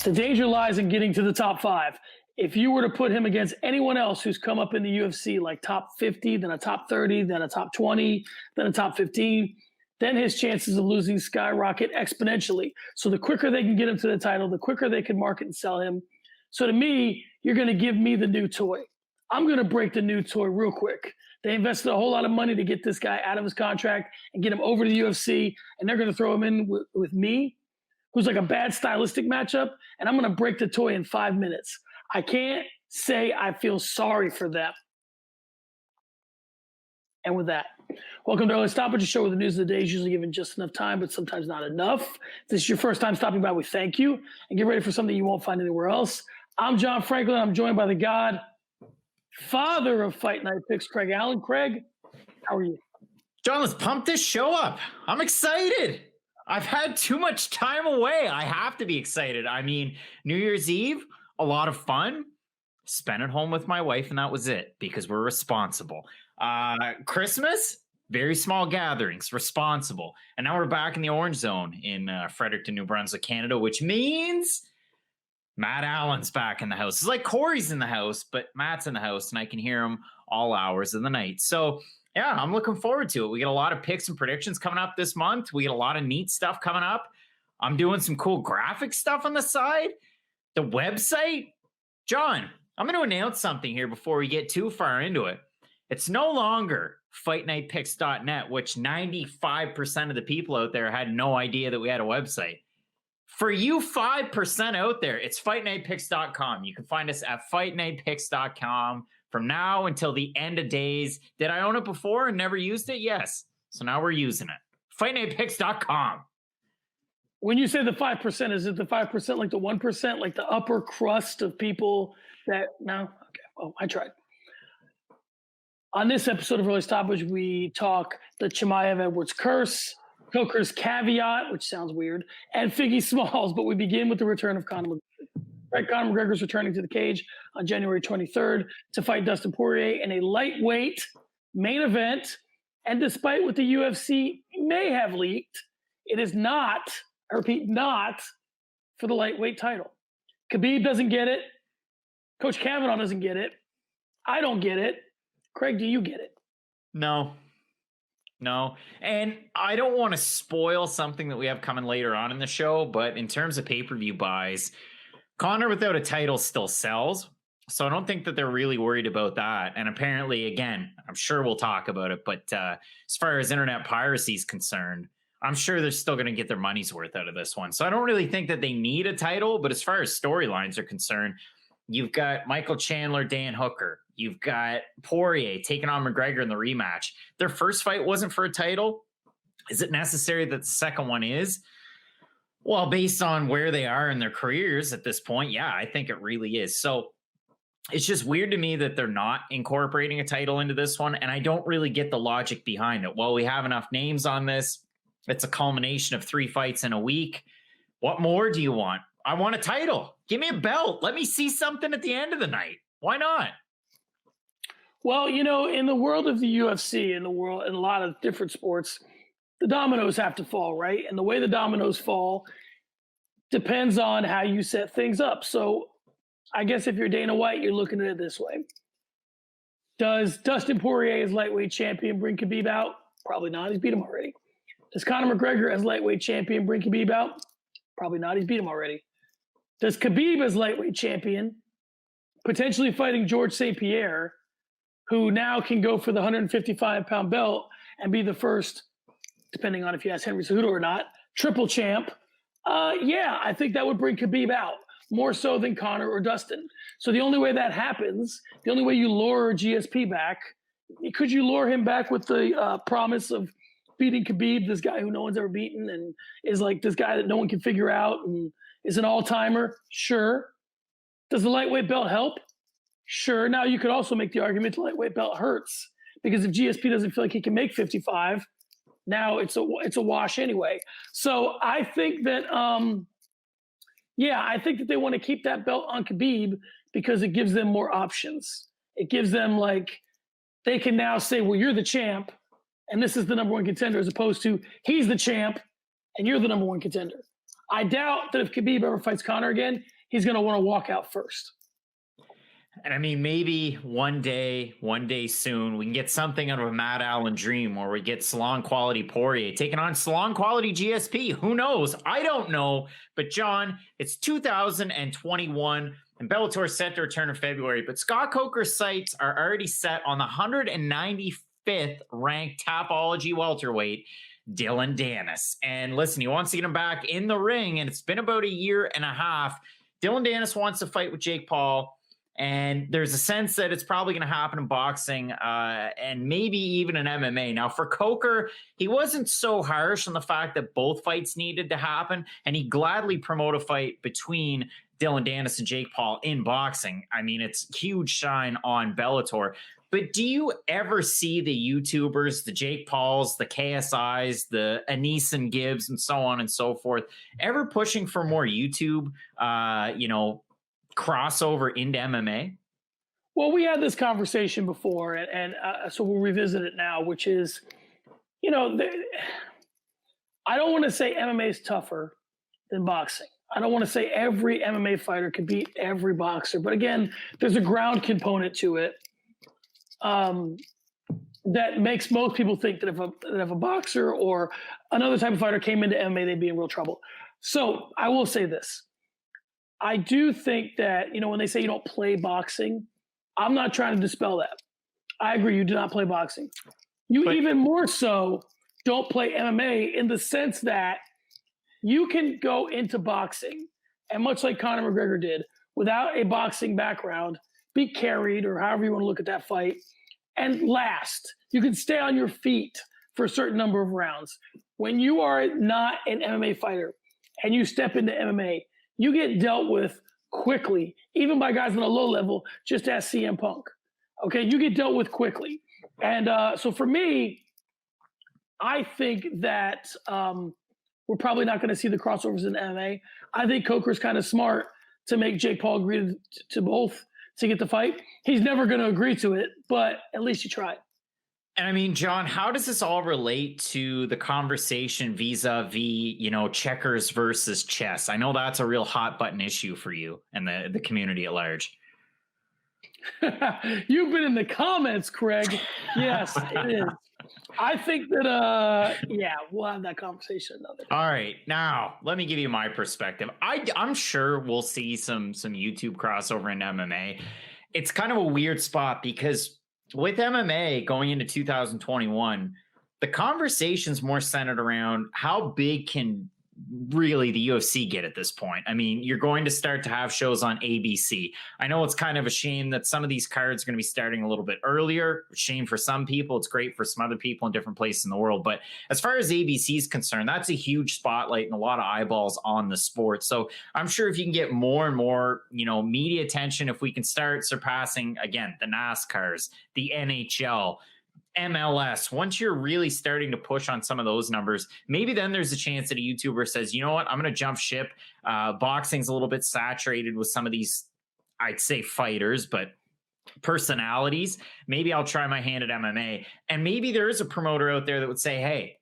The danger lies in getting to the top 5. If you were to put him against anyone else who's come up in the UFC, like top 50, then a top 30, then a top 20, then a top 15, then his chances of losing skyrocket exponentially. So the quicker they can get him to the title, the quicker they can market and sell him. So to me, you're going to give me the new toy. I'm going to break the new toy real quick. They invested a whole lot of money to get this guy out of his contract and get him over to the UFC, and they're going to throw him in with me, who's like a bad stylistic matchup, and I'm going to break the toy in 5 minutes. I can't say I feel sorry for them. And with that, welcome to Early Stoppage, a show where the news of the day is usually given just enough time, but sometimes not enough. If this is your first time stopping by, we thank you. And get ready for something you won't find anywhere else. I'm John Franklin. I'm joined by the God, father of Fight Night Picks, Craig Allen. Craig, how are you? John, let's pump this show up. I'm excited. I've had too much time away. I have to be excited. I mean, New Year's Eve, a lot of fun. Spent at home with my wife, and that was it because we're responsible. Christmas, very small gatherings, responsible. And now we're back in the orange zone in Fredericton, New Brunswick, Canada, which means Matt Allen's back in the house. It's like Corey's in the house, but Matt's in the house, and I can hear him all hours of the night. So, yeah, I'm looking forward to it. We get a lot of picks and predictions coming up this month. We get a lot of neat stuff coming up. I'm doing some cool graphic stuff on the side. The website. John, I'm going to announce something here before we get too far into it. It's no longer fightnightpicks.net, which 95% of the people out there had no idea that we had a website. For you 5% out there, it's fightnightpicks.com. You can find us at fightnightpicks.com from now until the end of days. Did I own it before and never used it? Yes. So now we're using it. fightnightpicks.com. When you say the 5%, is it the 5% like the 1%, like the upper crust of people that, no? Okay. Oh, I tried. On this episode of Early Stoppage, we talk the Chimaev Edwards curse, Coker's caveat, which sounds weird, and Figgy Smalls, but we begin with the return of Conor McGregor. Right, Conor McGregor is returning to the cage on January 23rd to fight Dustin Poirier in a lightweight main event, and despite what the UFC may have leaked, it is not, I repeat, not for the lightweight title. Khabib doesn't get it. Coach Kavanaugh doesn't get it. I don't get it. Craig, do you get it? No. And I don't want to spoil something that we have coming later on in the show, but in terms of pay-per-view buys, Conor without a title still sells. So I don't think that they're really worried about that. And apparently, again, I'm sure we'll talk about it, but as far as internet piracy is concerned, I'm sure they're still going to get their money's worth out of this one. So I don't really think that they need a title, but as far as storylines are concerned, you've got Michael Chandler, Dan Hooker. You've got Poirier taking on McGregor in the rematch. Their first fight wasn't for a title. Is it necessary that the second one is? Well, based on where they are in their careers at this point, yeah, I think it really is. So it's just weird to me that they're not incorporating a title into this one, and I don't really get the logic behind it. Well, we have enough names on this. It's a culmination of 3 fights in a week. What more do you want? I want a title. Give me a belt. Let me see something at the end of the night. Why not? Well, you know, in the world of the UFC, in a lot of different sports, the dominoes have to fall, right? And the way the dominoes fall depends on how you set things up. So I guess if you're Dana White, you're looking at it this way. Does Dustin Poirier as lightweight champion bring Khabib out? Probably not. He's beat him already. Does Conor McGregor as lightweight champion bring Khabib out? Probably not. He's beat him already. Does Khabib as lightweight champion, potentially fighting George St. Pierre, who now can go for the 155-pound belt and be the first, depending on if you ask Henry Cejudo or not, triple champ? Yeah, I think that would bring Khabib out more so than Conor or Dustin. So the only way that happens, the only way you lure GSP back, could you lure him back with the promise of beating Khabib, this guy who no one's ever beaten and is like this guy that no one can figure out and is an all-timer? Sure. Does the lightweight belt help? Sure. Now you could also make the argument the lightweight belt hurts because if GSP doesn't feel like he can make 55, now it's a wash anyway. So I think that, I think that they want to keep that belt on Khabib because it gives them more options. It gives them they can now say, well, you're the champ and this is the number one contender, as opposed to he's the champ and you're the number one contender. I doubt that if Khabib ever fights Conor again, he's going to want to walk out first. And I mean, maybe one day soon, we can get something out of a Matt Allen dream where we get salon quality Poirier taking on salon quality GSP. Who knows? I don't know. But John, it's 2021 and Bellator set to return in February. But Scott Coker's sights are already set on the 195th ranked Tapology welterweight, Dylan Dennis. And listen, he wants to get him back in the ring, and it's been about a year and a half. Dylan Dennis wants to fight with Jake Paul. And there's a sense that it's probably going to happen in boxing and maybe even in MMA. Now, for Coker, he wasn't so harsh on the fact that both fights needed to happen, and he gladly promote a fight between Dylan Dennis and Jake Paul in boxing. I mean, it's huge shine on Bellator. But do you ever see the YouTubers, the Jake Pauls, the KSIs, the Aneeson Gibbs, and so on and so forth, ever pushing for more YouTube, crossover into MMA? Well, we had this conversation before, and so we'll revisit it now, which is, I don't want to say MMA is tougher than boxing. I don't want to say every MMA fighter can beat every boxer. But again, there's a ground component to it that makes most people think that if a boxer or another type of fighter came into MMA, they'd be in real trouble. So I will say this. I do think that, when they say you don't play boxing, I'm not trying to dispel that. I agree, you do not play boxing. But even more so don't play MMA in the sense that you can go into boxing, and much like Conor McGregor did, without a boxing background, be carried, or however you want to look at that fight, and last. You can stay on your feet for a certain number of rounds. When you are not an MMA fighter and you step into MMA, you get dealt with quickly, even by guys on a low level, just as CM Punk. Okay, you get dealt with quickly. And so for me, I think that we're probably not going to see the crossovers in MMA. I think Coker's kind of smart to make Jake Paul agree to both to get the fight. He's never going to agree to it, but at least you tried. And I mean, John, how does this all relate to the conversation vis-a-vis, checkers versus chess? I know that's a real hot button issue for you and the community at large. You've been in the comments, Craig. Yes, it is. I think that, we'll have that conversation another day. All right. Now, let me give you my perspective. I'm sure we'll see some YouTube crossover in MMA. It's kind of a weird spot because with MMA going into 2021, the conversation's more centered around how big can really the UFC get at this point. I mean, you're going to start to have shows on ABC. I know it's kind of a shame that some of these cards are going to be starting a little bit earlier. Shame for some people. It's great for some other people in different places in the world. But as far as ABC is concerned, that's a huge spotlight and a lot of eyeballs on the sport. So I'm sure if you can get more and more, media attention, if we can start surpassing, again, the NASCARs, the NHL, MLS, once you're really starting to push on some of those numbers, maybe then there's a chance that a YouTuber says, you know what, I'm going to jump ship. Boxing's a little bit saturated with some of these, I'd say fighters, but personalities. Maybe I'll try my hand at MMA. And maybe there is a promoter out there that would say, hey,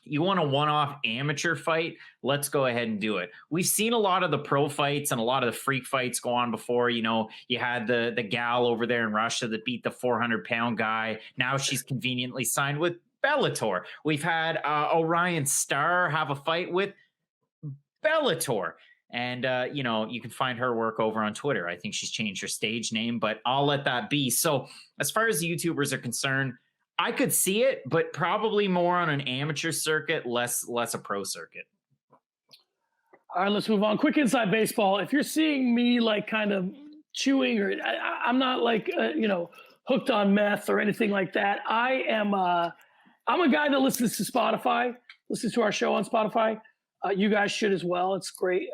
you want a one-off amateur fight? Let's go ahead and do it. We've seen a lot of the pro fights and a lot of the freak fights go on before. You had the gal over there in Russia that beat the 400-pound guy. Now she's conveniently signed with Bellator. We've had Orion Starr have a fight with Bellator. And, you can find her work over on Twitter. I think she's changed her stage name, but I'll let that be. So as far as the YouTubers are concerned, I could see it, but probably more on an amateur circuit, less a pro circuit. All right, let's move on. Quick inside baseball. If you're seeing me like kind of chewing, or I'm not like hooked on meth or anything like that. I'm a guy that listens to Spotify, listens to our show on Spotify. You guys should as well. It's a great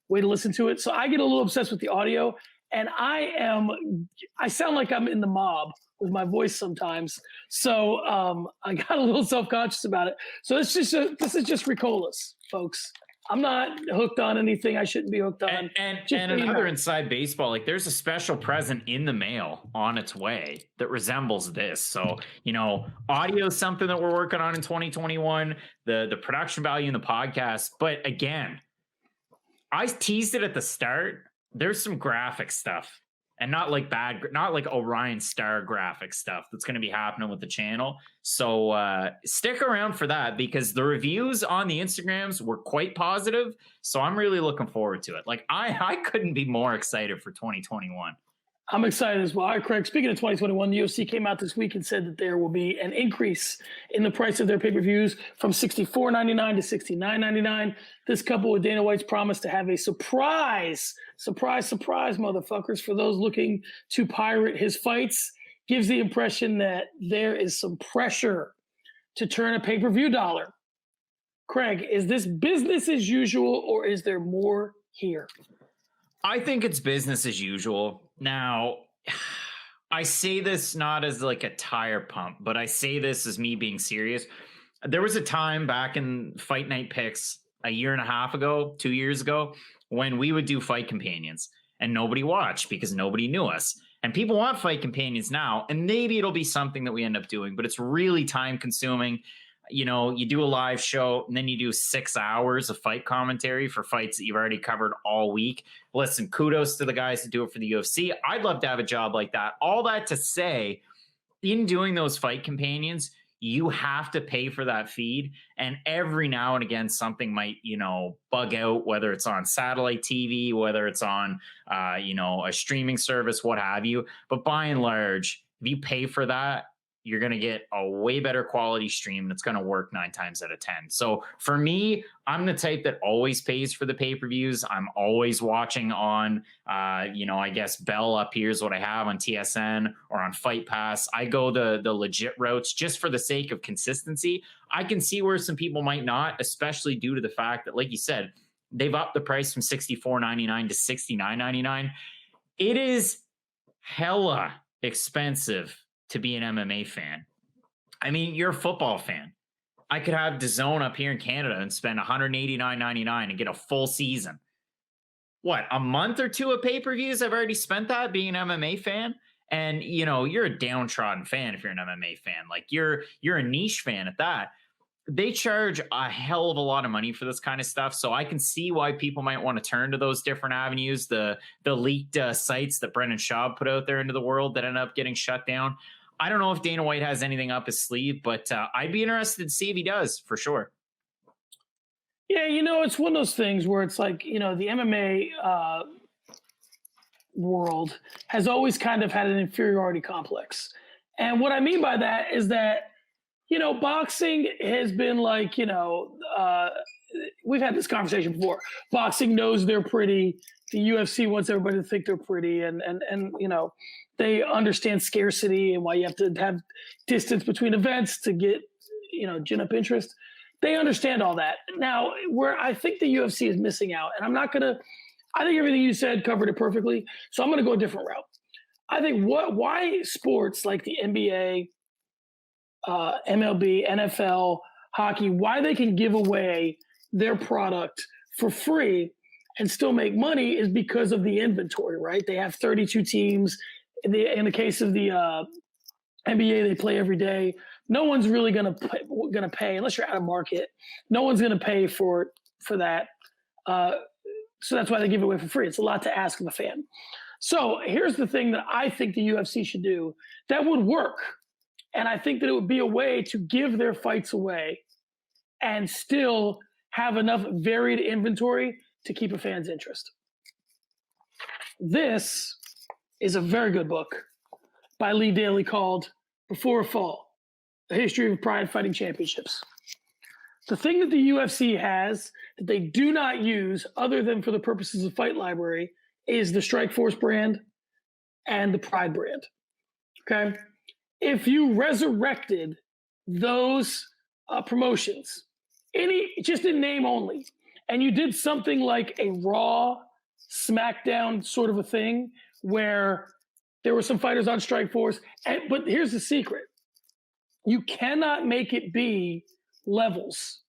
way to listen to it. So I get a little obsessed with the audio, and I sound like I'm in the mob with my voice sometimes. So I got a little self-conscious about it. So this is just Ricolas, folks. I'm not hooked on anything I shouldn't be hooked on. And another inside baseball, like there's a special present in the mail on its way that resembles this. So, audio is something that we're working on in 2021, the production value in the podcast. But again, I teased it at the start. There's some graphic stuff, and not like Orion Star graphic stuff that's going to be happening with the channel. So stick around for that, because the reviews on the Instagrams were quite positive. So I'm really looking forward to it. Like I couldn't be more excited for 2021. I'm excited as well. All right, Craig, speaking of 2021, the UFC came out this week and said that there will be an increase in the price of their pay-per-views from $64.99 to $69.99. This, coupled with Dana White's promise to have a surprise, motherfuckers, for those looking to pirate his fights, gives the impression that there is some pressure to turn a pay-per-view dollar. Craig, is this business as usual, or is there more here? I think it's business as usual. Now, I say this not as like a tire pump, but I say this as me being serious. There was a time back in Fight Night Picks a year and a half ago, 2 years ago, when we would do fight companions and nobody watched because nobody knew us. And people want fight companions now, and maybe it'll be something that we end up doing, but it's really time consuming. You know, you do a live show and then you do 6 hours of fight commentary for fights that you've already covered all week. Listen, kudos to the guys that do it for the UFC. I'd love to have a job like that. All that to say, in doing those fight companions, you have to pay for that feed. And every now and again, something might, bug out, whether it's on satellite TV, whether it's on, a streaming service, what have you. But by and large, if you pay for that, you're going to get a way better quality stream that's going to work 9 times out of 10. So for me, I'm the type that always pays for the pay-per-views. I'm always watching on, I guess Bell up here is what I have on TSN or on Fight Pass. I go the legit routes just for the sake of consistency. I can see where some people might not, especially due to the fact that, like you said, they've upped the price from $64.99 to $69.99. It is hella expensive to be an MMA fan. I mean, you're a football fan. I could have DAZN up here in Canada and spend $189.99 and get a full season. What, a month or two of pay-per-views? I've already spent that being an MMA fan. And, you're a downtrodden fan if you're an MMA fan. Like, you're a niche fan at that. They charge a hell of a lot of money for this kind of stuff. So I can see why people might want to turn to those different avenues, the leaked sites that Brendan Schaub put out there into the world that end up getting shut down. I don't know if Dana White has anything up his sleeve, but I'd be interested to see if he does, for sure. Yeah, it's one of those things where it's like, the MMA world has always kind of had an inferiority complex. And what I mean by that is that, boxing has been like, we've had this conversation before. Boxing knows they're pretty. The UFC wants everybody to think they're pretty. And they understand scarcity and why you have to have distance between events to get, gin up interest. They understand all that. Now, where I think the UFC is missing out, and I think everything you said covered it perfectly. So I'm going to go a different route. I think why sports like the NBA, MLB, NFL, hockey, why they can give away their product for free and still make money is because of the inventory, right? They have 32 teams. In the case of the NBA, they play every day. No one's really gonna pay unless you're out of market. No one's gonna pay for that. So that's why they give it away for free. It's a lot to ask of a fan. So here's the thing that I think the UFC should do that would work. And I think that it would be a way to give their fights away and still have enough varied inventory to keep a fan's interest. This is a very good book by Lee Daly called Before a Fall, A History of Pride Fighting Championships. The thing that the UFC has that they do not use other than for the purposes of Fight Library is the Strikeforce brand and the Pride brand. Okay? If you resurrected those promotions, just in name only, and you did something like a Raw, SmackDown sort of a thing where there were some fighters on Strikeforce, but here's the secret. You cannot make it be levels.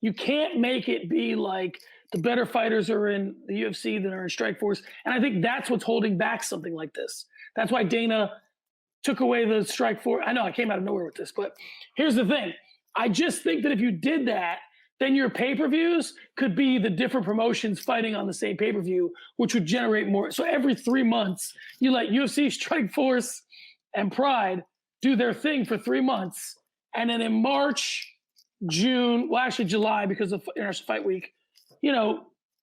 You can't make it be like the better fighters are in the UFC than are in Strikeforce. And I think that's what's holding back something like this. That's why Dana took away the Strikeforce. I know I came out of nowhere with this, but here's the thing. I just think that if you did that, then your pay-per-views could be the different promotions fighting on the same pay-per-view, which would generate more. So every 3 months, you let UFC, Strikeforce, and Pride do their thing for 3 months. And then in March, June, well, actually July, because of International Fight Week,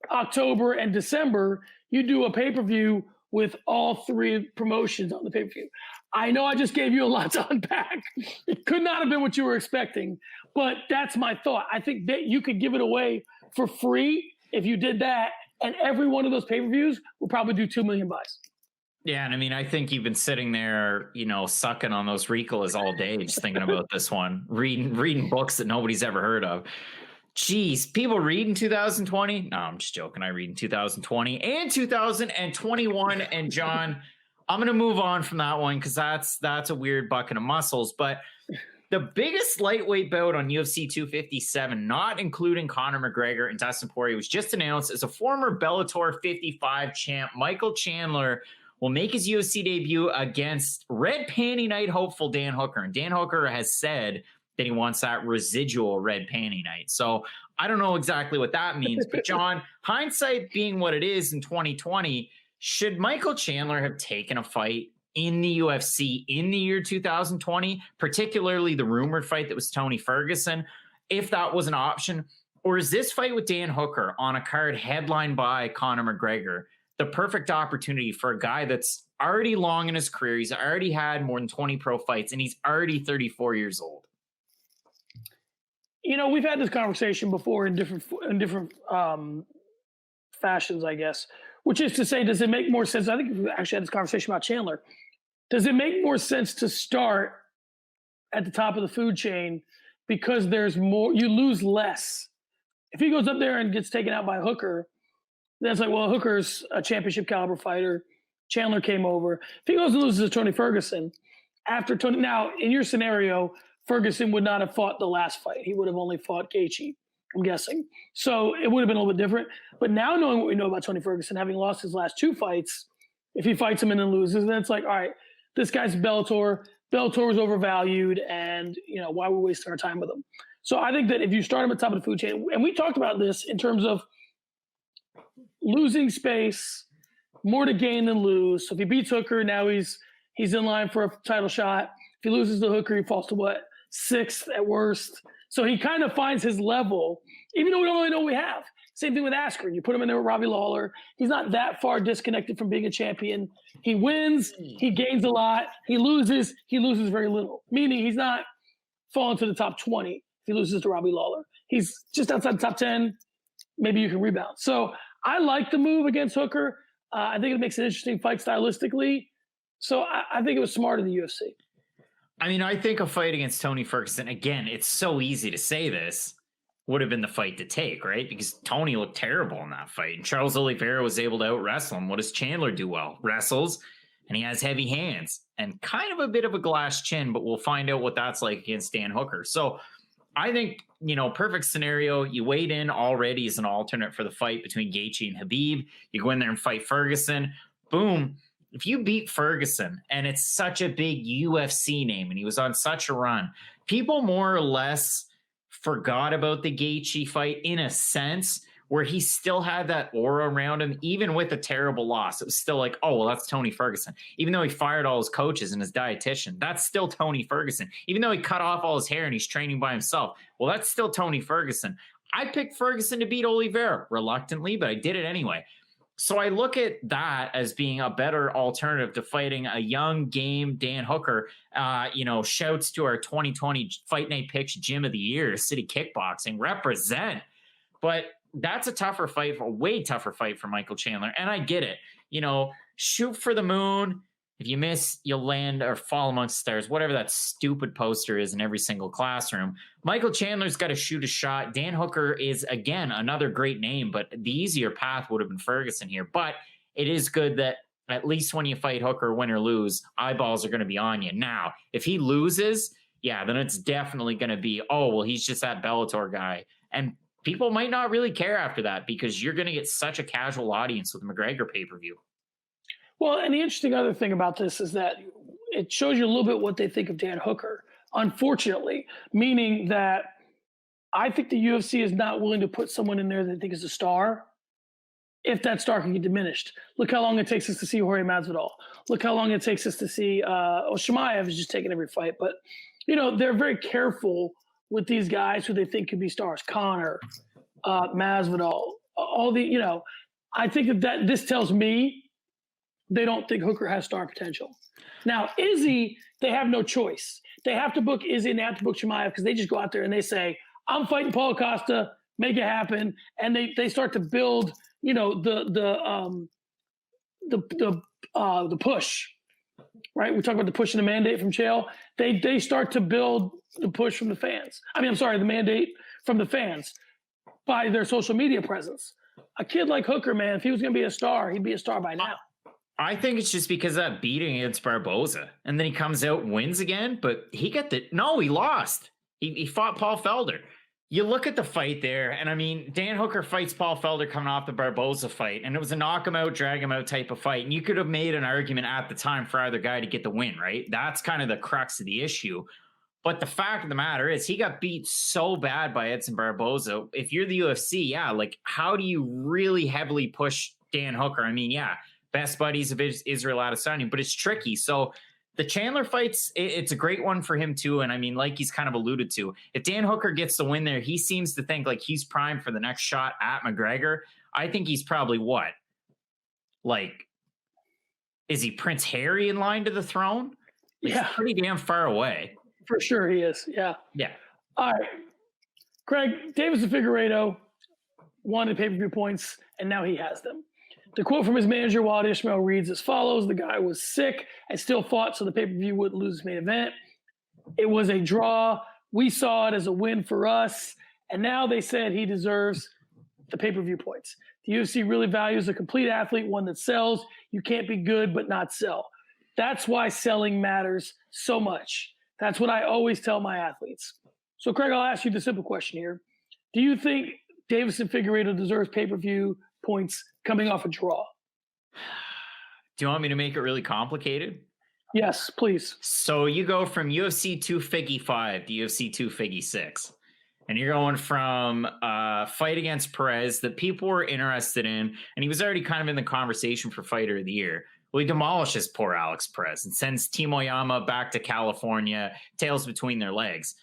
October and December, you do a pay-per-view with all 3 promotions on the pay-per-view. I know I just gave you a lot to unpack. It could not have been what you were expecting, but that's my thought. I think that you could give it away for free if you did that, and every one of those pay-per-views will probably do 2 million buys. Yeah, and I mean, I think you've been sitting there, sucking on those Ricolas all day, just thinking about this one, reading books that nobody's ever heard of. Jeez, people read in 2020? No, I'm just joking. I read in 2020 and 2021. And John, I'm going to move on from that one because that's a weird bucket of muscles. But the biggest lightweight bout on UFC 257, not including Conor McGregor and Dustin Poirier, was just announced as a former Bellator 55 champ, Michael Chandler, will make his UFC debut against Red Panty Night hopeful Dan Hooker. And Dan Hooker has said that he wants that residual Red Panty Night. So I don't know exactly what that means. But John, hindsight being what it is in 2020, should Michael Chandler have taken a fight in the UFC in the year 2020, particularly the rumored fight that was Tony Ferguson, if that was an option? Or is this fight with Dan Hooker on a card headlined by Conor McGregor the perfect opportunity for a guy that's already long in his career? He's already had more than 20 pro fights, and he's already 34 years old. We've had this conversation before in different fashions, I guess, which is to say, does it make more sense? I think we actually had this conversation about Chandler. Does it make more sense to start at the top of the food chain because there's more, you lose less? If he goes up there and gets taken out by Hooker, then it's like, well, Hooker's a championship caliber fighter. Chandler came over. If he goes and loses to Tony Ferguson, now in your scenario, Ferguson would not have fought the last fight. He would have only fought Gaethje, I'm guessing. So it would have been a little bit different. But now knowing what we know about Tony Ferguson, having lost his last 2 fights, if he fights him and then loses, then it's like, all right, this guy's Bellator. Bellator was overvalued, and why are we wasting our time with him? So I think that if you start him at the top of the food chain, and we talked about this in terms of losing space, more to gain than lose. So if he beats Hooker, now he's in line for a title shot. If he loses to Hooker, he falls to 6th at worst. So he kind of finds his level, even though we don't really know what we have. Same thing with Askren. You put him in there with Robbie Lawler. He's not that far disconnected from being a champion. He wins, he gains a lot. He loses very little, meaning he's not falling to the top 20 if he loses to Robbie Lawler. He's just outside the top 10. Maybe you can rebound. So I like the move against Hooker. I think it makes an interesting fight stylistically. So I think it was smart of the UFC. I mean, I think a fight against Tony Ferguson, again, it's so easy to say this, would have been the fight to take, right? Because Tony looked terrible in that fight. And Charles Oliveira was able to out-wrestle him. What does Chandler do well? Wrestles, and he has heavy hands and kind of a bit of a glass chin, but we'll find out what that's like against Dan Hooker. So I think, perfect scenario, you wait in already as an alternate for the fight between Gaethje and Khabib. You go in there and fight Ferguson. Boom. If you beat Ferguson, and it's such a big UFC name, and he was on such a run, people more or less forgot about the Gaethje fight in a sense, where he still had that aura around him, even with a terrible loss. It was still like, oh, well, that's Tony Ferguson. Even though he fired all his coaches and his dietitian, that's still Tony Ferguson. Even though he cut off all his hair and he's training by himself, well, that's still Tony Ferguson. I picked Ferguson to beat Oliveira reluctantly, but I did it anyway. So I look at that as being a better alternative to fighting a young game Dan Hooker. Shouts to our 2020 Fight Night Picks Gym of the Year, City Kickboxing, represent. But that's a way tougher fight for Michael Chandler. And I get it. Shoot for the moon. If you miss, you'll land or fall amongst stars, whatever that stupid poster is in every single classroom. Michael Chandler's got to shoot a shot. Dan Hooker is, again, another great name, but the easier path would have been Ferguson here. But it is good that at least when you fight Hooker, win or lose, eyeballs are going to be on you. Now, if he loses, then it's definitely going to be, oh, well, he's just that Bellator guy. And people might not really care after that because you're going to get such a casual audience with the McGregor pay-per-view. Well, and the interesting other thing about this is that it shows you a little bit what they think of Dan Hooker, unfortunately, meaning that I think the UFC is not willing to put someone in there that they think is a star if that star can get diminished. Look how long it takes us to see Jorge Masvidal. Look how long it takes us to see Chimaev is just taking every fight. But, they're very careful with these guys who they think could be stars. Connor, Masvidal, all the, I think that this tells me they don't think Hooker has star potential. Now, Izzy, they have no choice. They have to book Izzy and they have to book Chimaev because they just go out there and they say, I'm fighting Paulo Costa, make it happen. And they start to build, the push, right? We talk about the push and the mandate from Chael. They start to build the push from the fans. The mandate from the fans by their social media presence. A kid like Hooker, man, if he was going to be a star, he'd be a star by now. I think it's just because of that beating against Barboza. And then he comes out and wins again, but he lost. He fought Paul Felder. You look at the fight there, and Dan Hooker fights Paul Felder coming off the Barboza fight, and it was a knock him out, drag him out type of fight. And you could have made an argument at the time for either guy to get the win, right? That's kind of the crux of the issue. But the fact of the matter is he got beat so bad by Edson Barboza. If you're the UFC, how do you really heavily push Dan Hooker? Best buddies of Israel Adesanya, but it's tricky. So the Chandler fights, it's a great one for him too. And like he's kind of alluded to, if Dan Hooker gets the win there, he seems to think like he's primed for the next shot at McGregor. I think he's probably what? Is he Prince Harry in line to the throne? He's pretty damn far away. For sure he is. Yeah. Yeah. All right. Craig, Davis and Figueiredo wanted pay-per-view points, and now he has them. The quote from his manager, Walt Ishmael, reads as follows: the guy was sick and still fought so the pay-per-view wouldn't lose his main event. It was a draw. We saw it as a win for us. And now they said he deserves the pay-per-view points. The UFC really values a complete athlete, one that sells. You can't be good but not sell. That's why selling matters so much. That's what I always tell my athletes. So, Craig, I'll ask you the simple question here. Do you think Davis and Figueiredo deserves pay-per-view points coming off a draw? Do you want me to make it really complicated? Yes, please. So you go from UFC 2 Figgy 5 to UFC 2 Figgy 6. And you're going from a fight against Perez that people were interested in, and he was already kind of in the conversation for Fighter of the Year. Well, he demolishes poor Alex Perez and sends Timo Yama back to California, tails between their legs.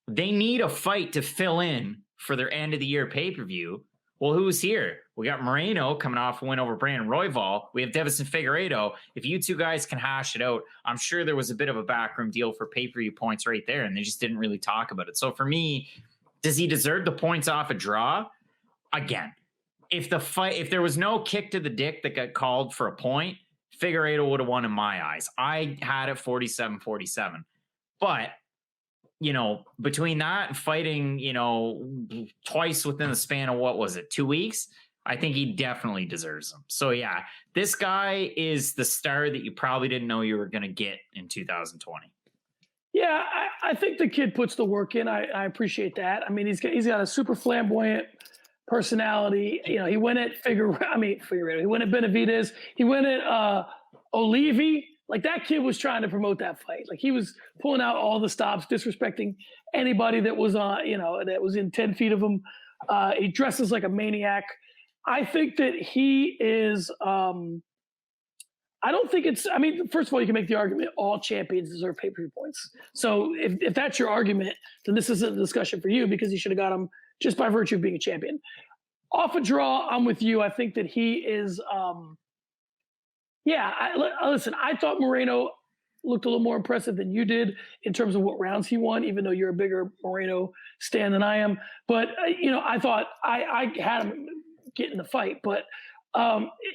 They need a fight to fill in for their end of the year pay-per-view. Well, who's here? We got Moreno coming off a win over Brandon Royval. We have Davis and Figueiredo. If you two guys can hash it out, I'm sure there was a bit of a backroom deal for pay-per-view points right there, and they just didn't really talk about it. So for me, does he deserve the points off a draw? Again, if there was no kick to the dick that got called for a point, Figueiredo would have won in my eyes. I had it 47-47. But, between that and fighting, twice within the span of 2 weeks, I think he definitely deserves them. So, yeah, this guy is the star that you probably didn't know you were going to get in 2020. Yeah, I think the kid puts the work in. I appreciate that. He's got a super flamboyant personality. He went at Figueiredo. He went at Benavidez. He went at Olivi. That kid was trying to promote that fight. He was pulling out all the stops, disrespecting anybody that was that was in 10 feet of him. He dresses like a maniac. I think that he is. I don't think it's. First of all, you can make the argument all champions deserve pay-per-view points. So if that's your argument, then this isn't a discussion for you because you should have got him just by virtue of being a champion. Off a draw, I'm with you. I think that he is. Listen, I thought Moreno looked a little more impressive than you did in terms of what rounds he won, even though you're a bigger Moreno stan than I am. But, I thought I had him get in the fight. But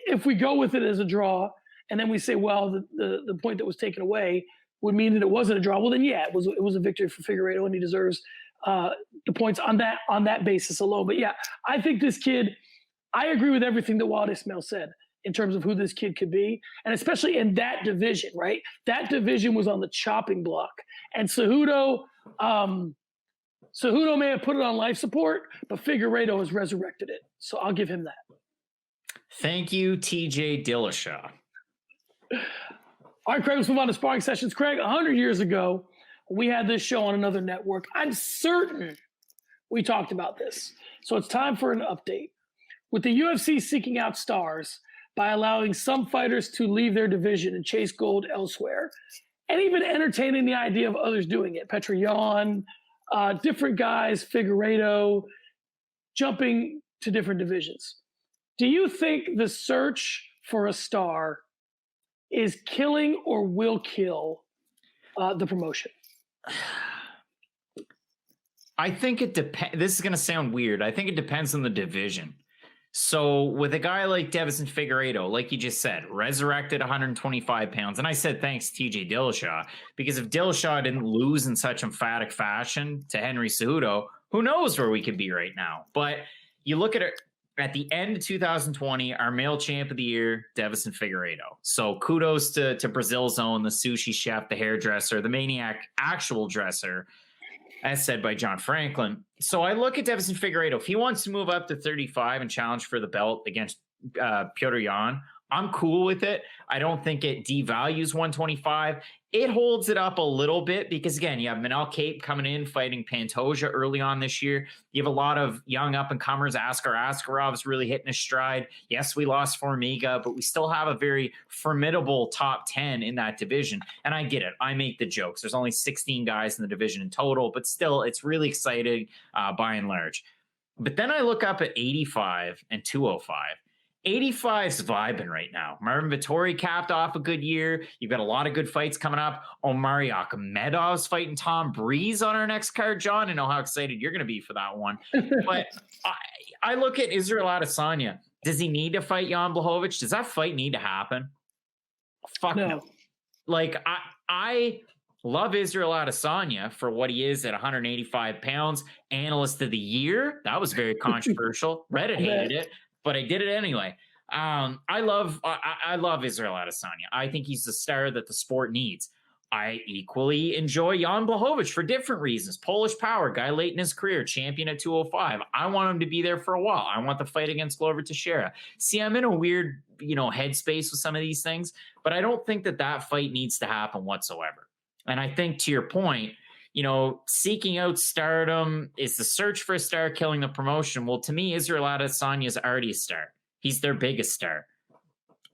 if we go with it as a draw and then we say, well, the point that was taken away would mean that it wasn't a draw, well, then, yeah, it was a victory for Figueiredo and he deserves the points on that basis alone. But, yeah, I think this kid – I agree with everything that Walt Ismail said in terms of who this kid could be, and especially in that division, right? That division was on the chopping block. And Cejudo may have put it on life support, but Figueiredo has resurrected it. So I'll give him that. Thank you, TJ Dillashaw. All right, Craig, let's move on to Sparring Sessions. Craig, 100 years ago, we had this show on another network. I'm certain We talked about this. So it's time for an update. With the UFC seeking out stars by allowing some fighters to leave their division and chase gold elsewhere, and even entertaining the idea of others doing it, Petroyan, different guys, Figueiredo, jumping to different divisions. Do you think the search for a star is killing or will kill the promotion? I think it depends. This is going to sound weird. I think it depends on the division. So with a guy like Deiveson Figueiredo, like you just said, resurrected 125 pounds. And I said thanks to TJ Dillashaw, because if Dillashaw didn't lose in such emphatic fashion to Henry Cejudo, who knows where we could be right now. But you look at it, at the end of 2020, our male champ of the year, Deiveson Figueiredo. So kudos to Brazil's own, the sushi chef, the hairdresser, the maniac actual dresser, as said by John Franklin. So I look at Deiveson Figueiredo. If he wants to move up to 35 and challenge for the belt against Petr Yan, I'm cool with it. I don't think it devalues 125. It holds it up a little bit because, again, you have Manel Kape coming in fighting Pantoja early on this year. You have a lot of young up-and-comers. Askar Askarov's really hitting his stride. Yes, we lost Formiga, but we still have a very formidable top 10 in that division. And I get it. I make the jokes. There's only 16 guys in the division in total, but still, it's really exciting by and large. But then I look up at 85 and 205. 85's vibing right now. Marvin Vettori capped off a good year. You've got a lot of good fights coming up. Omari Akhmedov's fighting Tom Breeze on our next card, John. I know how excited you're going to be for that one. But I look at Israel Adesanya. Does he need to fight Jan Blachowicz? Does that fight need to happen? Fuck no. Like, I love Israel Adesanya for what he is at 185 pounds. Analyst of the year. That was very controversial. Reddit hated it, but I did it anyway. I love Israel Adesanya. I think he's the star that the sport needs. I equally enjoy Jan Blachowicz for different reasons. Polish power, guy late in his career, champion at 205. I want him to be there for a while. I want the fight against Glover Teixeira. See, I'm in a weird, headspace with some of these things, but I don't think that fight needs to happen whatsoever. And I think, to your point, seeking out stardom, is the search for a star killing the promotion? Well, to me, Israel Adesanya is already a star. He's their biggest star.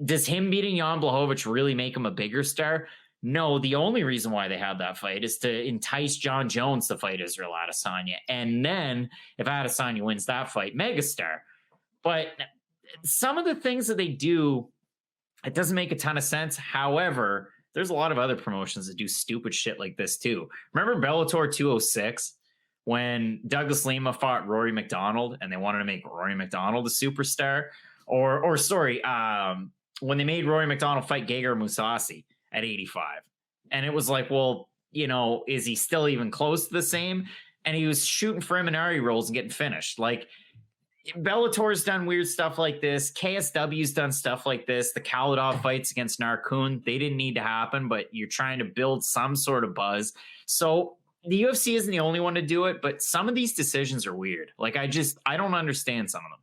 Does him beating Jan Blachowicz really make him a bigger star? No, the only reason why they had that fight is to entice John Jones to fight Israel Adesanya. And then, if Adesanya wins that fight, megastar. But some of the things that they do, it doesn't make a ton of sense. However, there's a lot of other promotions that do stupid shit like this too. Remember Bellator 206 when Douglas Lima fought Rory McDonald and they wanted to make Rory McDonald a superstar? Or when they made Rory McDonald fight Gegard Mousasi at 85. And it was like, well, is he still even close to the same? And he was shooting for Imanari rolls and getting finished. Like, Bellator's done weird stuff like this. KSW's done stuff like this. The Khalidov fights against Narkun, they didn't need to happen, but you're trying to build some sort of buzz. So the UFC isn't the only one to do it, but some of these decisions are weird. Like, I don't understand some of them.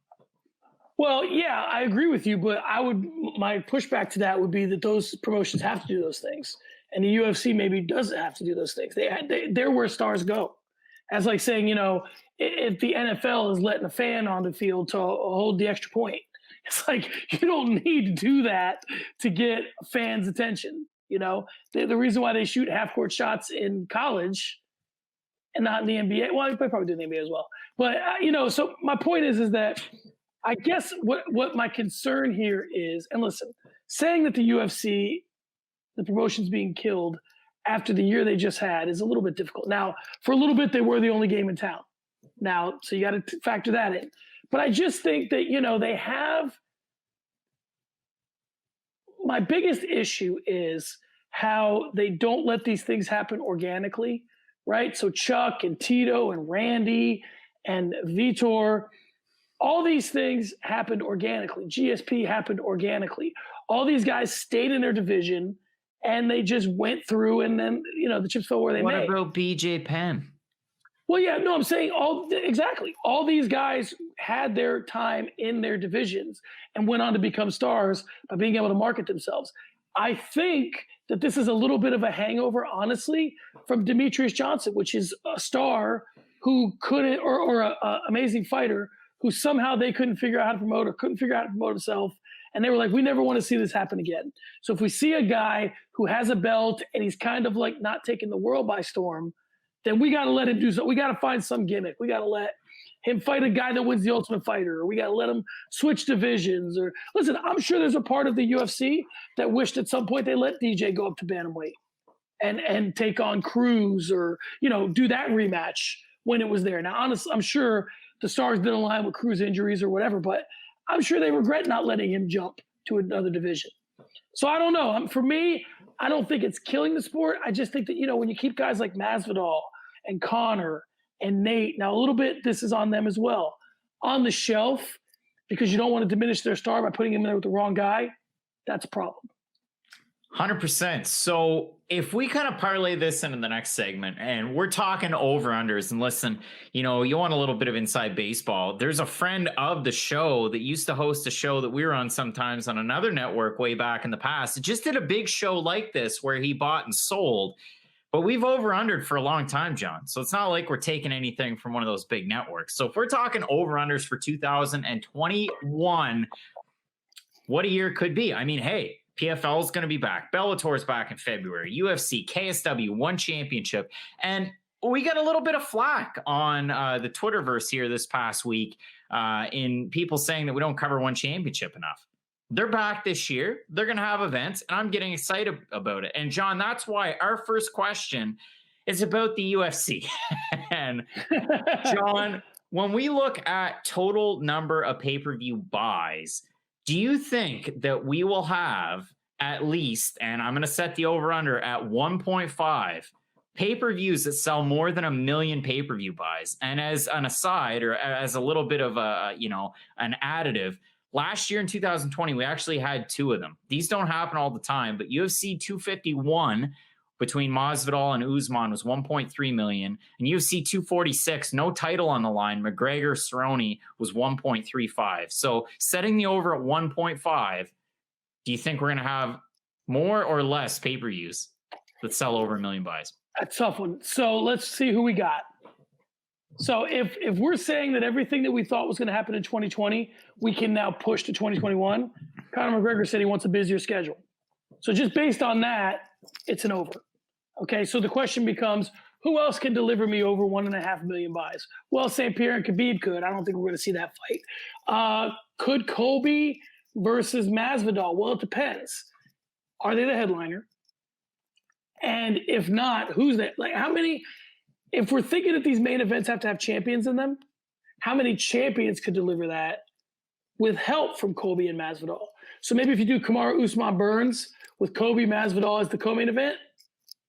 Well, yeah, I agree with you, but my pushback to that would be that those promotions have to do those things. And the UFC maybe doesn't have to do those things. They're where stars go. As like saying, if the NFL is letting a fan on the field to hold the extra point, it's like, you don't need to do that to get fans' attention. The reason why they shoot half-court shots in college and not in the NBA, well, they probably do in the NBA as well. But, so my point is that I guess what my concern here is, and listen, saying that the UFC, the promotion's being killed after the year they just had is a little bit difficult. Now, for a little bit, they were the only game in town. Now, so you got to factor that in. But I just think that, they have – my biggest issue is how they don't let these things happen organically, right? So Chuck and Tito and Randy and Vitor, all these things happened organically. GSP happened organically. All these guys stayed in their division and they just went through, and then, the chips fell where they may. What about BJ Penn? Well, yeah, no, I'm saying exactly. All these guys had their time in their divisions and went on to become stars by being able to market themselves. I think that this is a little bit of a hangover, honestly, from Demetrius Johnson, which is a star who couldn't, or a amazing fighter who somehow they couldn't figure out how to promote or couldn't figure out how to promote himself. And they were like, we never want to see this happen again. So if we see a guy who has a belt and he's kind of like not taking the world by storm, then we got to let him do something. We got to find some gimmick. We got to let him fight a guy that wins the Ultimate Fighter, or we got to let him switch divisions. Or listen, I'm sure there's a part of the UFC that wished at some point they let DJ go up to bantamweight and take on Cruz, or, you know, do that rematch when it was there. Now, honestly, I'm sure the stars didn't align with Cruz injuries or whatever, but I'm sure they regret not letting him jump to another division. So I don't know. For me, I don't think it's killing the sport. I just think that, you know, when you keep guys like Masvidal and Conor and Nate, now a little bit, this is on them as well, on the shelf, because you don't want to diminish their star by putting him in there with the wrong guy, that's a problem. 100%. So if we kind of parlay this into the next segment, and we're talking over-unders, and listen, you know, you want a little bit of inside baseball. There's a friend of the show that used to host a show that we were on sometimes on another network way back in the past. It just did a big show like this where he bought and sold. But we've over-undered for a long time, John. So it's not like we're taking anything from one of those big networks. So if we're talking over-unders for 2021, what a year could be. I mean, hey, PFL is going to be back. Bellator is back in February. UFC, KSW, one championship. And we got a little bit of flack on the Twitterverse here this past week in people saying that we don't cover one championship enough. They're back this year. They're going to have events, and I'm getting excited about it. And, John, that's why our first question is about the UFC. And, John, when we look at total number of pay-per-view buys, do you think that we will have at least, and I'm going to set the over-under at 1.5, pay-per-views that sell more than 1 million pay-per-view buys? And as an aside, or as a little bit of a, you know, an additive, last year in 2020, we actually had 2 of them. These don't happen all the time, but UFC 251 between Masvidal and Usman was 1.3 million. And UFC 246, no title on the line, McGregor Cerrone was 1.35. So setting the over at 1.5, do you think we're going to have more or less pay-per-views that sell over 1 million buys? A tough one. So let's see who we got. So if we're saying that everything that we thought was going to happen in 2020, we can now push to 2021, Conor McGregor said he wants a busier schedule. So just based on that, it's an over. Okay, so the question becomes, who else can deliver me over 1.5 million buys? Well, St. Pierre and Khabib could. I don't think we're going to see that fight. Could Colby versus Masvidal? Well, it depends. Are they the headliner? And if not, who's that? Like, how many? If we're thinking that these main events have to have champions in them, how many champions could deliver that with help from Colby and Masvidal? So maybe if you do Kamaru Usman Burns with Colby Masvidal as the co-main event,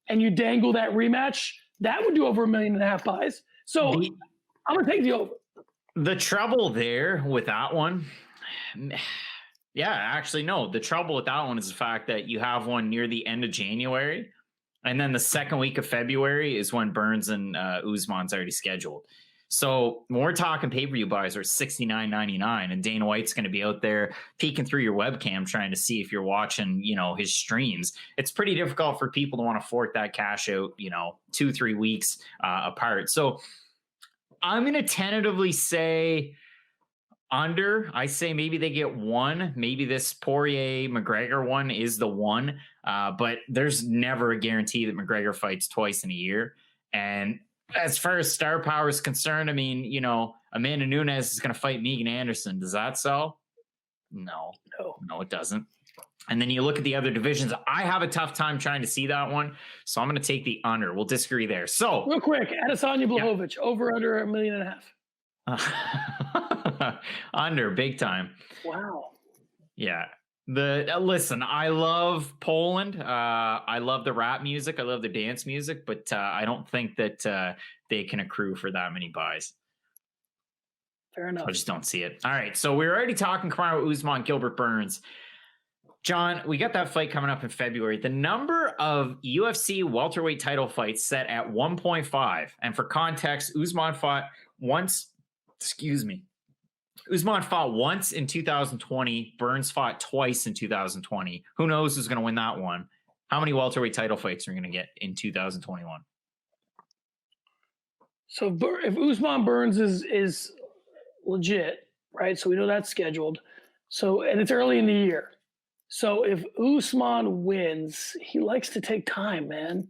and you dangle that rematch, that would do over 1.5 million buys. So I'm going to take the over. The trouble there with that one, yeah, actually, no. The trouble with that one is the fact that you have one near the end of January, and then the second week of February is when Burns and Usman's already scheduled. So when we're talking pay-per-view buys are $69.99, and Dana White's going to be out there peeking through your webcam trying to see if you're watching, you know, his streams. It's pretty difficult for people to want to fork that cash out, you know, 2-3 weeks apart. So I'm going to tentatively say under. I say maybe they get one. Maybe this Poirier McGregor one is the one. But there's never a guarantee that McGregor fights twice in a year. And as far as star power is concerned, I mean, you know, Amanda Nunes is going to fight Megan Anderson. Does that sell? No, it doesn't. And then you look at the other divisions. I have a tough time trying to see that one. So I'm going to take the under. We'll disagree there. So real quick, Adesanya Blachowicz, over under 1.5 million. Under, big time. Wow. Yeah. Listen, I love Poland. I love the rap music. I love the dance music, but I don't think that they can accrue for that many buys. Fair enough. I just don't see it. All right. So we're already talking Kamaru Usman, Gilbert Burns. John, we got that fight coming up in February. The number of UFC welterweight title fights set at 1.5. And for context, Usman fought once. Usman fought once in 2020. Burns fought twice in 2020. Who knows who's going to win that one? How many welterweight title fights are we going to get in 2021? So if Usman Burns is legit, right? So we know that's scheduled. So and it's early in the year. So if Usman wins, he likes to take time, man,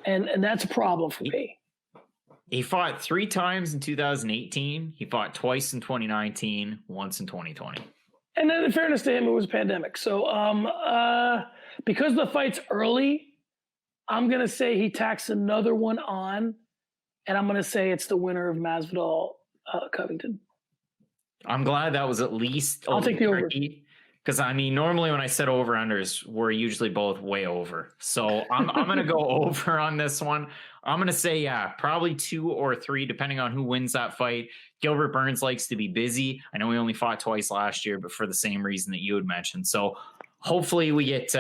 and that's a problem for me. He fought 3 times in 2018. He fought twice in 2019, once in 2020. And then, in fairness to him, it was a pandemic. So because the fight's early, I'm gonna say he tacks another one on, and I'm gonna say it's the winner of Masvidal Covington. I'm glad that was at least. I'll take the over. Because I mean, normally when I set over unders, we're usually both way over. So I'm going to go over on this one. I'm going to say, yeah, probably 2 or 3, depending on who wins that fight. Gilbert Burns likes to be busy. I know he only fought twice last year, but for the same reason that you had mentioned. So hopefully we get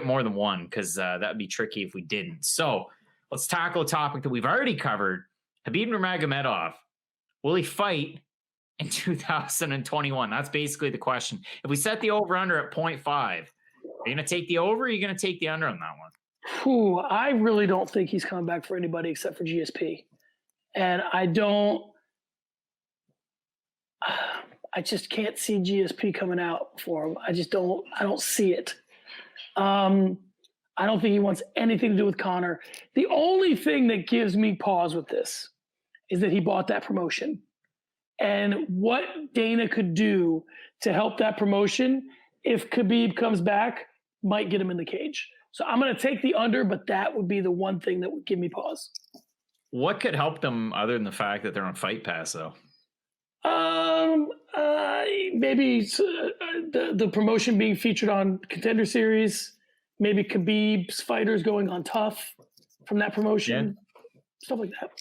more than one, because that'd be tricky if we didn't. So let's tackle a topic that we've already covered. Khabib Nurmagomedov, will he fight in 2021? That's basically the question. If we set the over-under at 0.5, are you going to take the over, or are you going to take the under on that one? I really don't think he's coming back for anybody except for GSP. And I just can't see GSP coming out for him. I don't see it. I don't think he wants anything to do with Conor. The only thing that gives me pause with this is that he bought that promotion. And what Dana could do to help that promotion, if Khabib comes back, might get him in the cage. So I'm going to take the under, but that would be the one thing that would give me pause. What could help them other than the fact that they're on Fight Pass, though? Maybe the promotion being featured on Contender Series. Maybe Khabib's fighters going on Tough from that promotion. Yeah. Stuff like that.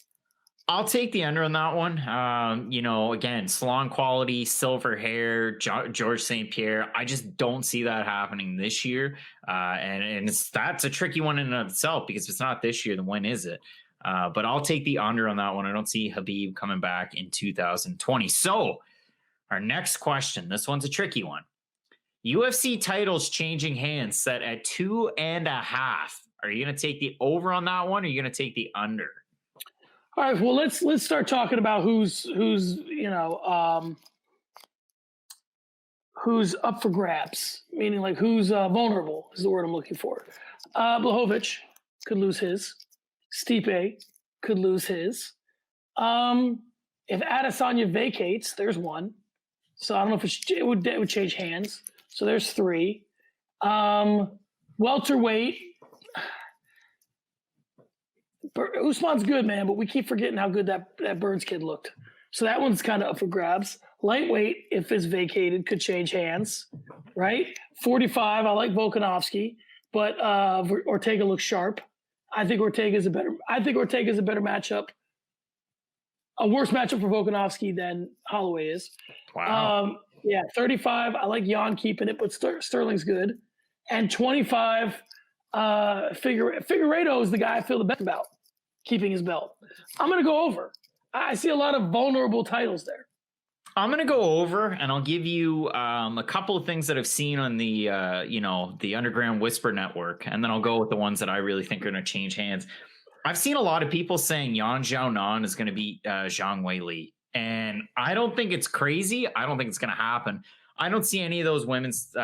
I'll take the under on that one. Again, salon quality, silver hair, George St. Pierre. I just don't see that happening this year. And that's a tricky one in and of itself, because if it's not this year, then when is it? But I'll take the under on that one. I don't see Khabib coming back in 2020. So our next question, this one's a tricky one. UFC titles changing hands set at 2.5. Are you going to take the over on that one, or are you going to take the under? All right, well, let's start talking about who's up for grabs, meaning like who's vulnerable is the word I'm looking for. Blachowicz could lose his. Stipe could lose his. If Adesanya vacates, there's one. So I don't know if it would change hands. So there's 3. Welterweight. Usman's good, man, but we keep forgetting how good that Burns kid looked. So that one's kind of up for grabs. Lightweight, if it's vacated, could change hands, right? 45, I like Volkanovski, but Ortega looks sharp. I think Ortega's a better matchup, a worse matchup for Volkanovski than Holloway is. Wow. 35, I like Jan keeping it, but Sterling's good. And 25, Figueiredo is the guy I feel the best about keeping his belt. I'm going to go over. I see a lot of vulnerable titles there. I'm going to go over, and I'll give you a couple of things that I've seen on the Underground Whisper Network, and then I'll go with the ones that I really think are going to change hands. I've seen a lot of people saying Yan Xiaonan is going to beat Zhang Weili, and I don't think it's crazy. I don't think it's going to happen. I don't see any of those women's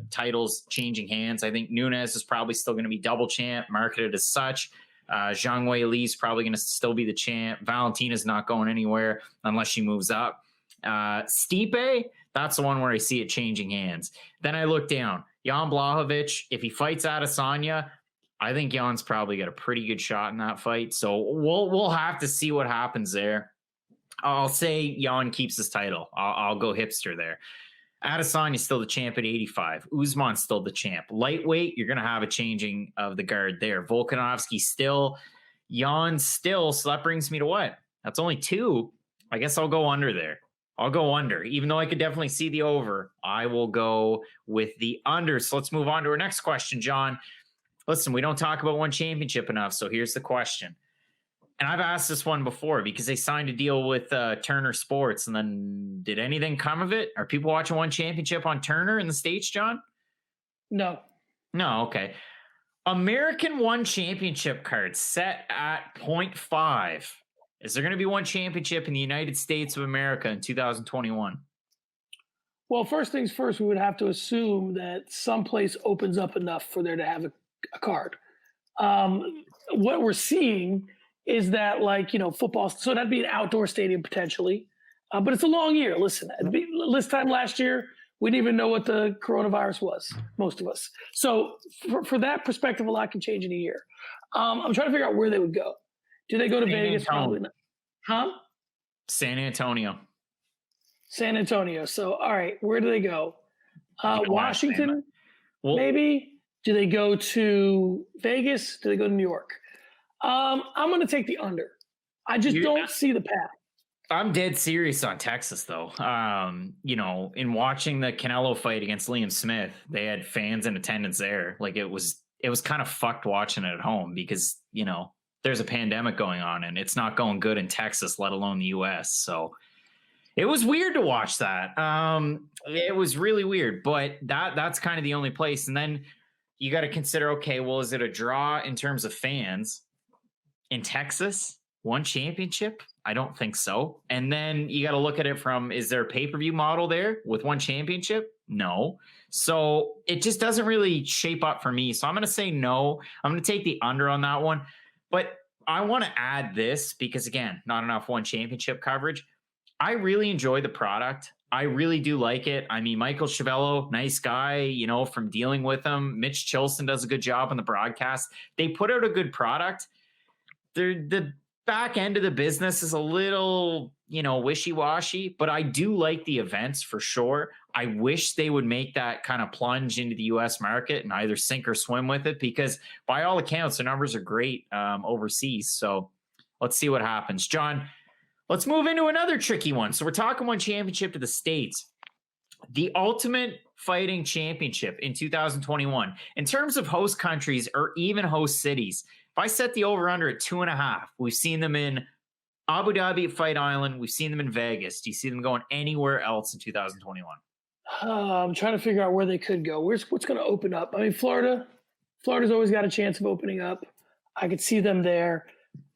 titles changing hands. I think Nunes is probably still going to be double champ, marketed as such. Zhang Weili is probably going to still be the champ. Valentina's not going anywhere unless she moves up. Stipe, that's the one where I see it changing hands. Then I look down. Jan Blachowicz, if he fights Adesanya, I think Jan's probably got a pretty good shot in that fight. So we'll have to see what happens there. I'll say Jan keeps his title. I'll go hipster there. Adesanya's still the champ at 85. Usman's still the champ. Lightweight, you're going to have a changing of the guard there. Volkanovski still. Jan still. So that brings me to what? That's only 2. I guess I'll go under there. I'll go under. Even though I could definitely see the over, I will go with the under. So let's move on to our next question, John. Listen, we don't talk about one championship enough, so here's the question. And I've asked this one before because they signed a deal with Turner Sports, and then did anything come of it? Are people watching one championship on Turner in the States, John? No. No, okay. American One Championship card set at 0.5. Is there going to be one championship in the United States of America in 2021? Well, first things first, we would have to assume that someplace opens up enough for there to have a card. What we're seeing is that, like, football, so that'd be an outdoor stadium potentially, but it's a long year. Listen, this time last year, we didn't even know what the coronavirus was, most of us. So for that perspective, a lot can change in a year. I'm trying to figure out where they would go. Do they go to Vegas? Probably not. Huh? San Antonio. San Antonio. So, all right, where do they go? Washington, maybe? Do they go to Vegas? Do they go to New York? I'm going to take the under. I just don't see the path. I'm dead serious on Texas, though. In watching the Canelo fight against Liam Smith, they had fans in attendance there. Like, it was kind of fucked watching it at home because, there's a pandemic going on and it's not going good in Texas, let alone the US. So it was weird to watch that. It was really weird, but that's kind of the only place. And then you got to consider, okay, well, is it a draw in terms of fans in Texas? One championship? I don't think so. And then you got to look at it from, is there a pay-per-view model there with one championship? No. So it just doesn't really shape up for me. So I'm going to say no. I'm going to take the under on that one. But I want to add this because, again, not enough one championship coverage. I really enjoy the product. I really do like it. I mean, Michael Chiavello, nice guy, from dealing with him. Mitch Chilson does a good job on the broadcast. They put out a good product. The back end of the business is a little, wishy-washy, but I do like the events for sure. I wish they would make that kind of plunge into the U.S. market and either sink or swim with it because by all accounts, the numbers are great overseas. So let's see what happens. John, let's move into another tricky one. So we're talking one championship to the States. The Ultimate Fighting Championship in 2021. In terms of host countries or even host cities, if I set the over-under at 2.5, we've seen them in Abu Dhabi at Fight Island. We've seen them in Vegas. Do you see them going anywhere else in 2021? I'm trying to figure out where they could go. What's going to open up? I mean, Florida's always got a chance of opening up. I could see them there.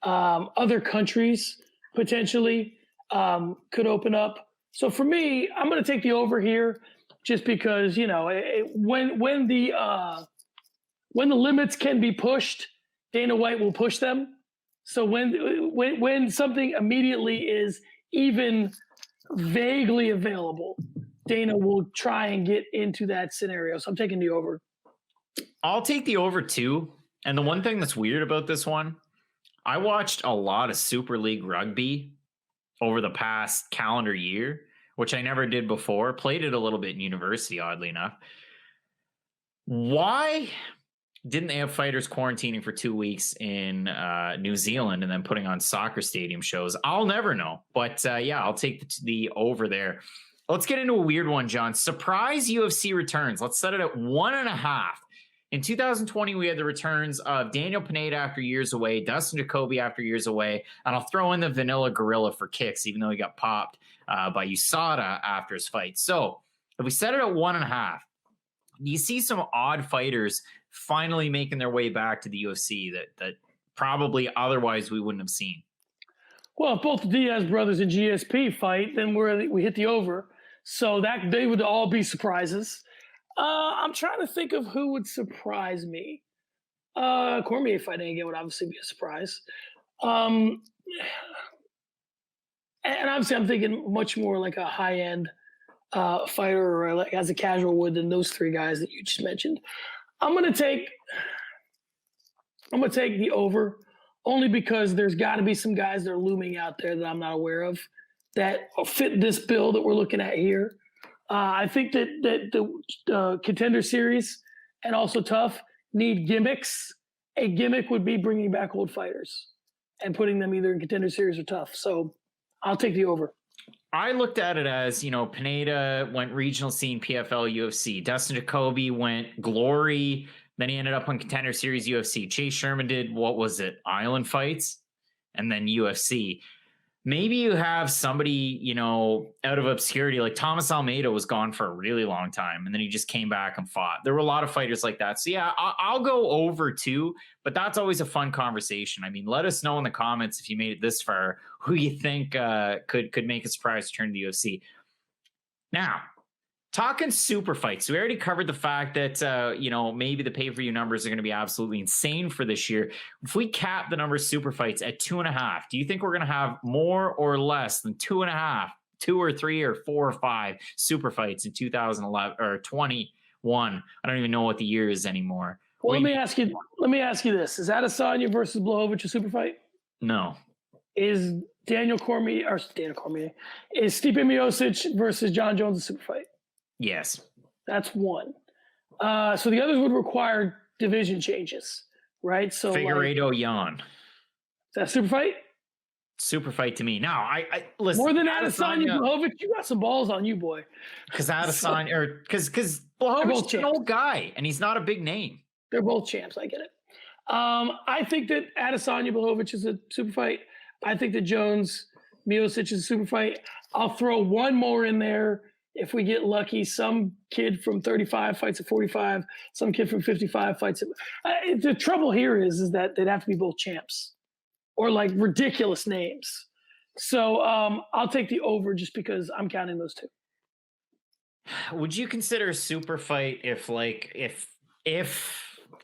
Other countries potentially could open up. So for me, I'm going to take the over here just because, when the limits can be pushed, Dana White will push them. So when something immediately is even vaguely available, Dana will try and get into that scenario. So I'm taking the over. I'll take the over too. And the one thing that's weird about this one, I watched a lot of Super League rugby over the past calendar year, which I never did before. Played it a little bit in university, oddly enough. Why didn't they have fighters quarantining for 2 weeks in New Zealand and then putting on soccer stadium shows? I'll never know. But I'll take the over there. Let's get into a weird one, John. Surprise UFC returns. Let's set it at 1.5. In 2020, we had the returns of Daniel Pineda after years away, Dustin Jacoby after years away, and I'll throw in the Vanilla Gorilla for kicks, even though he got popped by USADA after his fight. So if we set it at 1.5, you see some odd fighters finally making their way back to the UFC that probably otherwise we wouldn't have seen. Well, if both the Diaz brothers and GSP fight, then we hit the over. So that they would all be surprises. I'm trying to think of who would surprise me. Cormier fighting again would obviously be a surprise. And obviously I'm thinking much more like a high-end fighter or like as a casual would than those three guys that you just mentioned. I'm gonna take the over only because there's got to be some guys that are looming out there that I'm not aware of that fit this bill that we're looking at here. I think that the Contender Series and also Tough need gimmicks. A gimmick would be bringing back old fighters and putting them either in Contender Series or Tough. So I'll take the over. I looked at it as, Pineda went regional scene, PFL, UFC. Dustin Jacoby went Glory. Then he ended up on Contender Series, UFC. Chase Sherman did, Island Fights, and then UFC. maybe you have somebody, you know, out of obscurity, like Thomas Almeida was gone for a really long time, and then he just came back and fought. There were a lot of fighters like that. So yeah, I'll go over too, but that's always a fun conversation. I mean, let us know in the comments if you made it this far, who you think could make a surprise return to the UFC. Now, talking super fights. We already covered the fact that, you know, maybe the pay-per-view numbers are going to be absolutely insane for this year. If we cap the number of super fights at 2.5, do you think we're going to have more or less than 2.5, 2 or 3 or 4 or 5 super fights in 2011 or 21? I don't even know what the year is anymore. Well, let me ask you this. Is Adesanya versus Blachowicz a super fight? No. Is Stipe Miocic versus John Jones a super fight? Yes. That's one. So the others would require division changes, right? So Figueiredo Jan. Is that a super fight? Super fight to me. Now, I listen. More than Adesanya Blachowicz, you got some balls on you, boy. Because Adesanya, or because Blachowicz is an old guy, and he's not a big name. They're both champs. I get it. I think that Adesanya Blachowicz is a super fight. I think that Jones Miocic is a super fight. I'll throw one more in there. If we get lucky, some kid from 35 fights at 45, some kid from 55 fights at... the trouble here is that they'd have to be both champs or like ridiculous names. So I'll take the over just because I'm counting those two. Would you consider a super fight if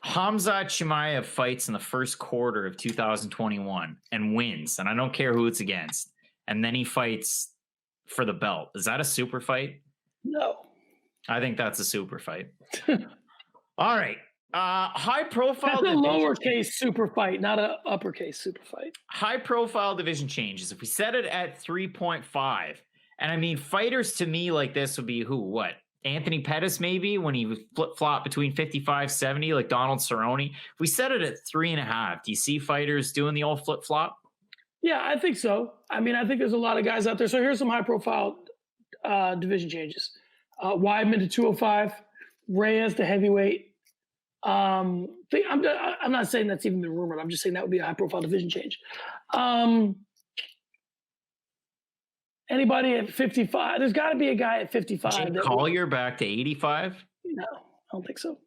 Khamzat Chimaev fights in the first quarter of 2021 and wins, and I don't care who it's against, and then he fights for the belt? Is that a super fight? No. I think that's a super fight. All right. High profile. That's a lowercase super fight, not an uppercase super fight. High profile division changes. If we set it at 3.5, and I mean, fighters to me like this would be who? What? Anthony Pettis, maybe, when he was flip-flop between 55, 70, like Donald Cerrone. If we set it at 3.5, do you see fighters doing the old flip-flop? Yeah, I think so. I mean, I think there's a lot of guys out there. So here's some high-profile division changes. Weidman to 205, Reyes to heavyweight. I'm not saying that's even been rumored. I'm just saying that would be a high-profile division change. Anybody at 55? There's got to be a guy at 55. Jake Collier back to 85? No, I don't think so.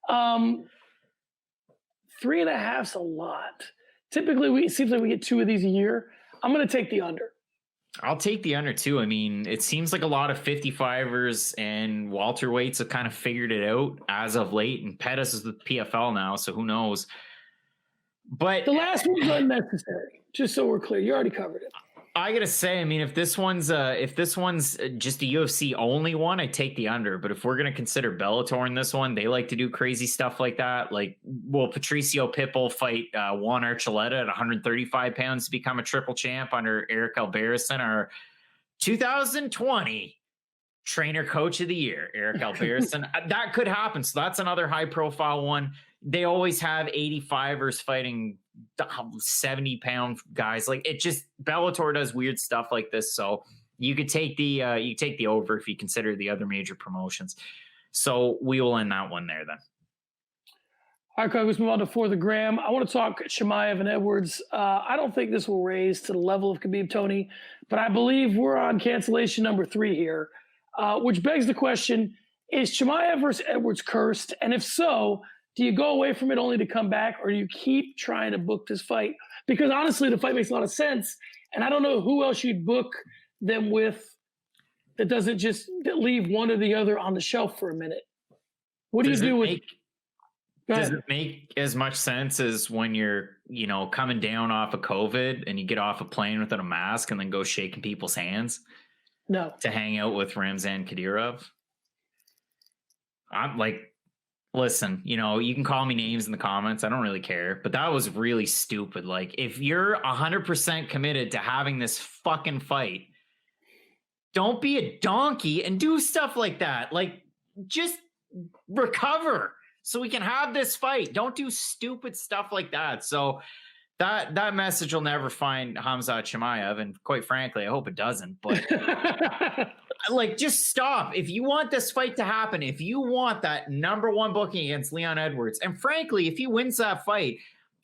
3.5's a lot. Typically, it seems like we get 2 of these a year. I'm going to take the under. I'll take the under too. I mean, it seems like a lot of 55ers and welterweights have kind of figured it out as of late, and Pettis is with PFL now, so who knows? But the last one's unnecessary. Just so we're clear, you already covered it. I gotta say, I mean, if this one's just a UFC only one, I take the under. But if we're gonna consider Bellator in this one, they like to do crazy stuff like that. Like, will Patricio Pitbull fight Juan Archuleta at 135 pounds to become a triple champ under Eric Albarracin, or 2020 trainer coach of the year, Eric Albarracin? That could happen. So that's another high profile one. They always have 85ers fighting 70-pound guys. Like, it just, Bellator does weird stuff like this. So you could take the over if you consider the other major promotions. So we will end that one there then. All right, Craig, let's move on to For the Gram. I want to talk Chimaev and Edwards. I don't think this will raise to the level of Khabib Tony, but I believe we're on cancellation number 3 here, which begs the question, is Chimaev versus Edwards cursed? And if so, do you go away from it only to come back, or do you keep trying to book this fight? Because honestly, the fight makes a lot of sense, and I don't know who else you'd book them with that doesn't just leave one or the other on the shelf for a minute. What do you do with? Does it make as much sense as when you're, coming down off of COVID and you get off a plane without a mask and then go shaking people's hands? No. To hang out with Ramzan Kadyrov? I'm like, listen, you can call me names in the comments. I don't really care. But that was really stupid. Like, if you're 100% committed to having this fucking fight, don't be a donkey and do stuff like that. Like, just recover so we can have this fight. Don't do stupid stuff like that. So that message will never find Khamzat Chimaev. And quite frankly, I hope it doesn't. But like, just stop. If you want this fight to happen, if you want that number 1 booking against Leon Edwards, and frankly, if he wins that fight,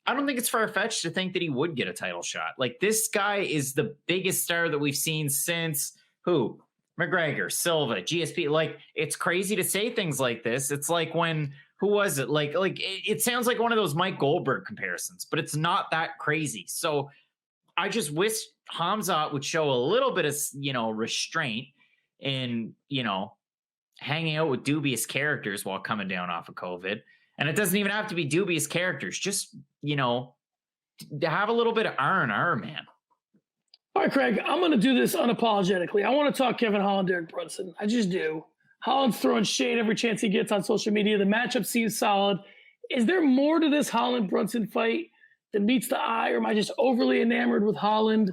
I don't think it's far-fetched to think that he would get a title shot. Like, this guy is the biggest star that we've seen since who? McGregor, Silva, GSP. Like, it's crazy to say things like this. It's like when, who was it? Like it sounds like one of those Mike Goldberg comparisons, but it's not that crazy. So I just wish Hamzat would show a little bit of, restraint in, hanging out with dubious characters while coming down off of COVID. And it doesn't even have to be dubious characters. Just, have a little bit of R&R, man. All right, Craig, I'm going to do this unapologetically. I want to talk Kevin Holland, Derek Brunson. I just do. Holland's throwing shade every chance he gets on social media. The matchup seems solid. Is there more to this Holland-Brunson fight than meets the eye, or am I just overly enamored with Holland?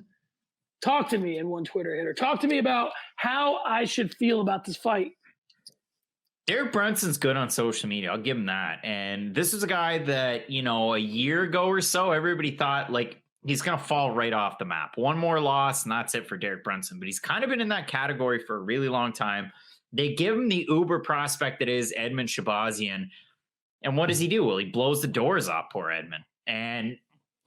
Talk to me in one Twitter hitter. Talk to me about how I should feel about this fight. Derek Brunson's good on social media. I'll give him that. And this is a guy that, a year ago or so, everybody thought like he's going to fall right off the map. One more loss and that's it for Derek Brunson. But he's kind of been in that category for a really long time. They give him the uber prospect that is Edmund Shabazian. And what does he do? Well, he blows the doors off poor Edmund. And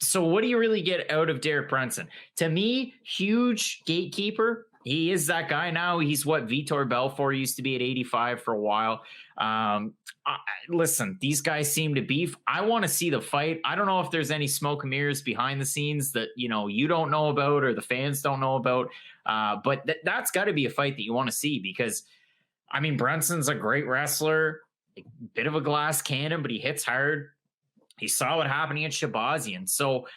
so what do you really get out of Derek Brunson? To me, huge gatekeeper. He is that guy now. He's what Vitor Belfort used to be at 85 for a while. Listen, these guys seem to beef. I want to see the fight. I don't know if there's any smoke and mirrors behind the scenes that, you don't know about or the fans don't know about. But that's got to be a fight that you want to see because, Brunson's a great wrestler, a bit of a glass cannon, but he hits hard. He saw what happened against Shabazian. So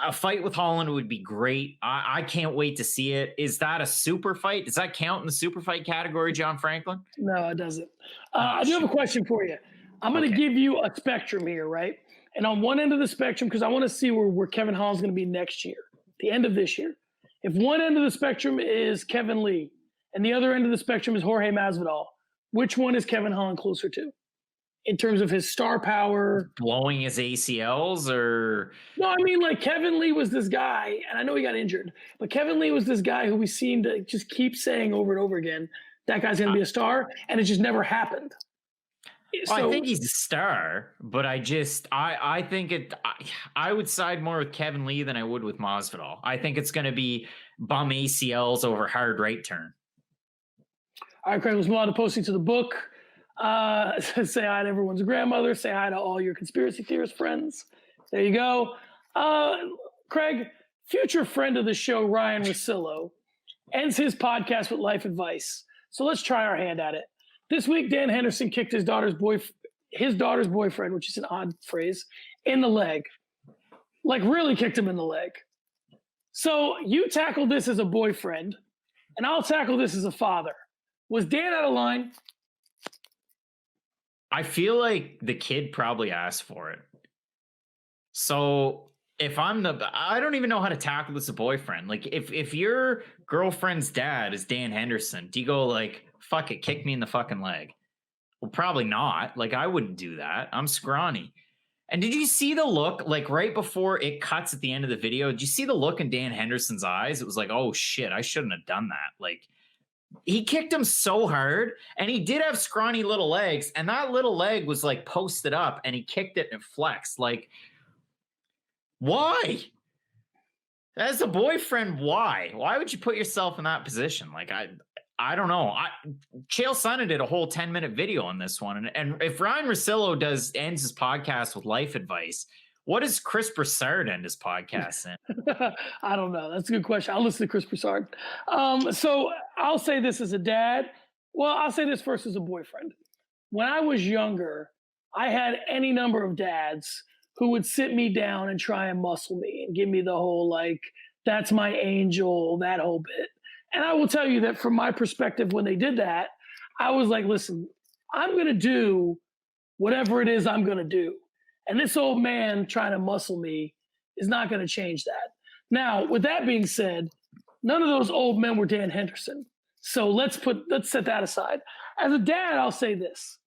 a fight with Holland would be great. I can't wait to see it. Is that a super fight? Does that count in the super fight category, John Franklin? No, it doesn't. I do have a question for you. I'm going to give you a spectrum here, right? And on one end of the spectrum, because I want to see where Kevin Holland's going to be next year, the end of this year. If one end of the spectrum is Kevin Lee and the other end of the spectrum is Jorge Masvidal, which one is Kevin Holland closer to? In terms of his star power, blowing his ACLs, or no, like Kevin Lee was this guy, and I know he got injured, but Kevin Lee was this guy who we seem to just keep saying over and over again, that guy's going to be a star, and it just never happened. So, I think he's a star, but I think I would side more with Kevin Lee than I would with Masvidal. I think it's going to be bum ACLs over hard right turn. All right, Craig, let's move on to posting to the book. Say hi to everyone's grandmother. Say hi to all your conspiracy theorist friends. There you go. Craig, future friend of the show, Ryan Russillo, ends his podcast with life advice. So let's try our hand at it. This week, Dan Henderson kicked his daughter's boyfriend, which is an odd phrase, in the leg. Like really kicked him in the leg. So you tackle this as a boyfriend, and I'll tackle this as a father. Was Dan out of line? I feel like the kid probably asked for it. So if I don't even know how to tackle this as a boyfriend. Like if your girlfriend's dad is Dan Henderson, do you go like, fuck it, kick me in the fucking leg? Well, probably not. Like I wouldn't do that. I'm scrawny. And did you see the look, like right before it cuts at the end of the video, did you see the look in Dan Henderson's eyes? It was like, oh shit, I shouldn't have done that. Like, he kicked him so hard, and he did have scrawny little legs, and that little leg was like posted up, and he kicked it and flexed. Like, why? As a boyfriend, why? Why would you put yourself in that position? Like, I don't know. Chael Sonnen did a whole 10-minute video on this one, and if Ryan Russillo ends his podcast with life advice, what does Chris Broussard end his podcast in? I don't know. That's a good question. I'll listen to Chris Broussard. So I'll say this as a dad. Well, I'll say this first as a boyfriend. When I was younger, I had any number of dads who would sit me down and try and muscle me and give me the whole, like, that's my angel, that whole bit. And I will tell you that from my perspective, when they did that, I was like, listen, I'm going to do whatever it is I'm going to do. And this old man trying to muscle me is not going to change that. Now, with that being said, none of those old men were Dan Henderson. So let's set that aside. As a dad, I'll say this.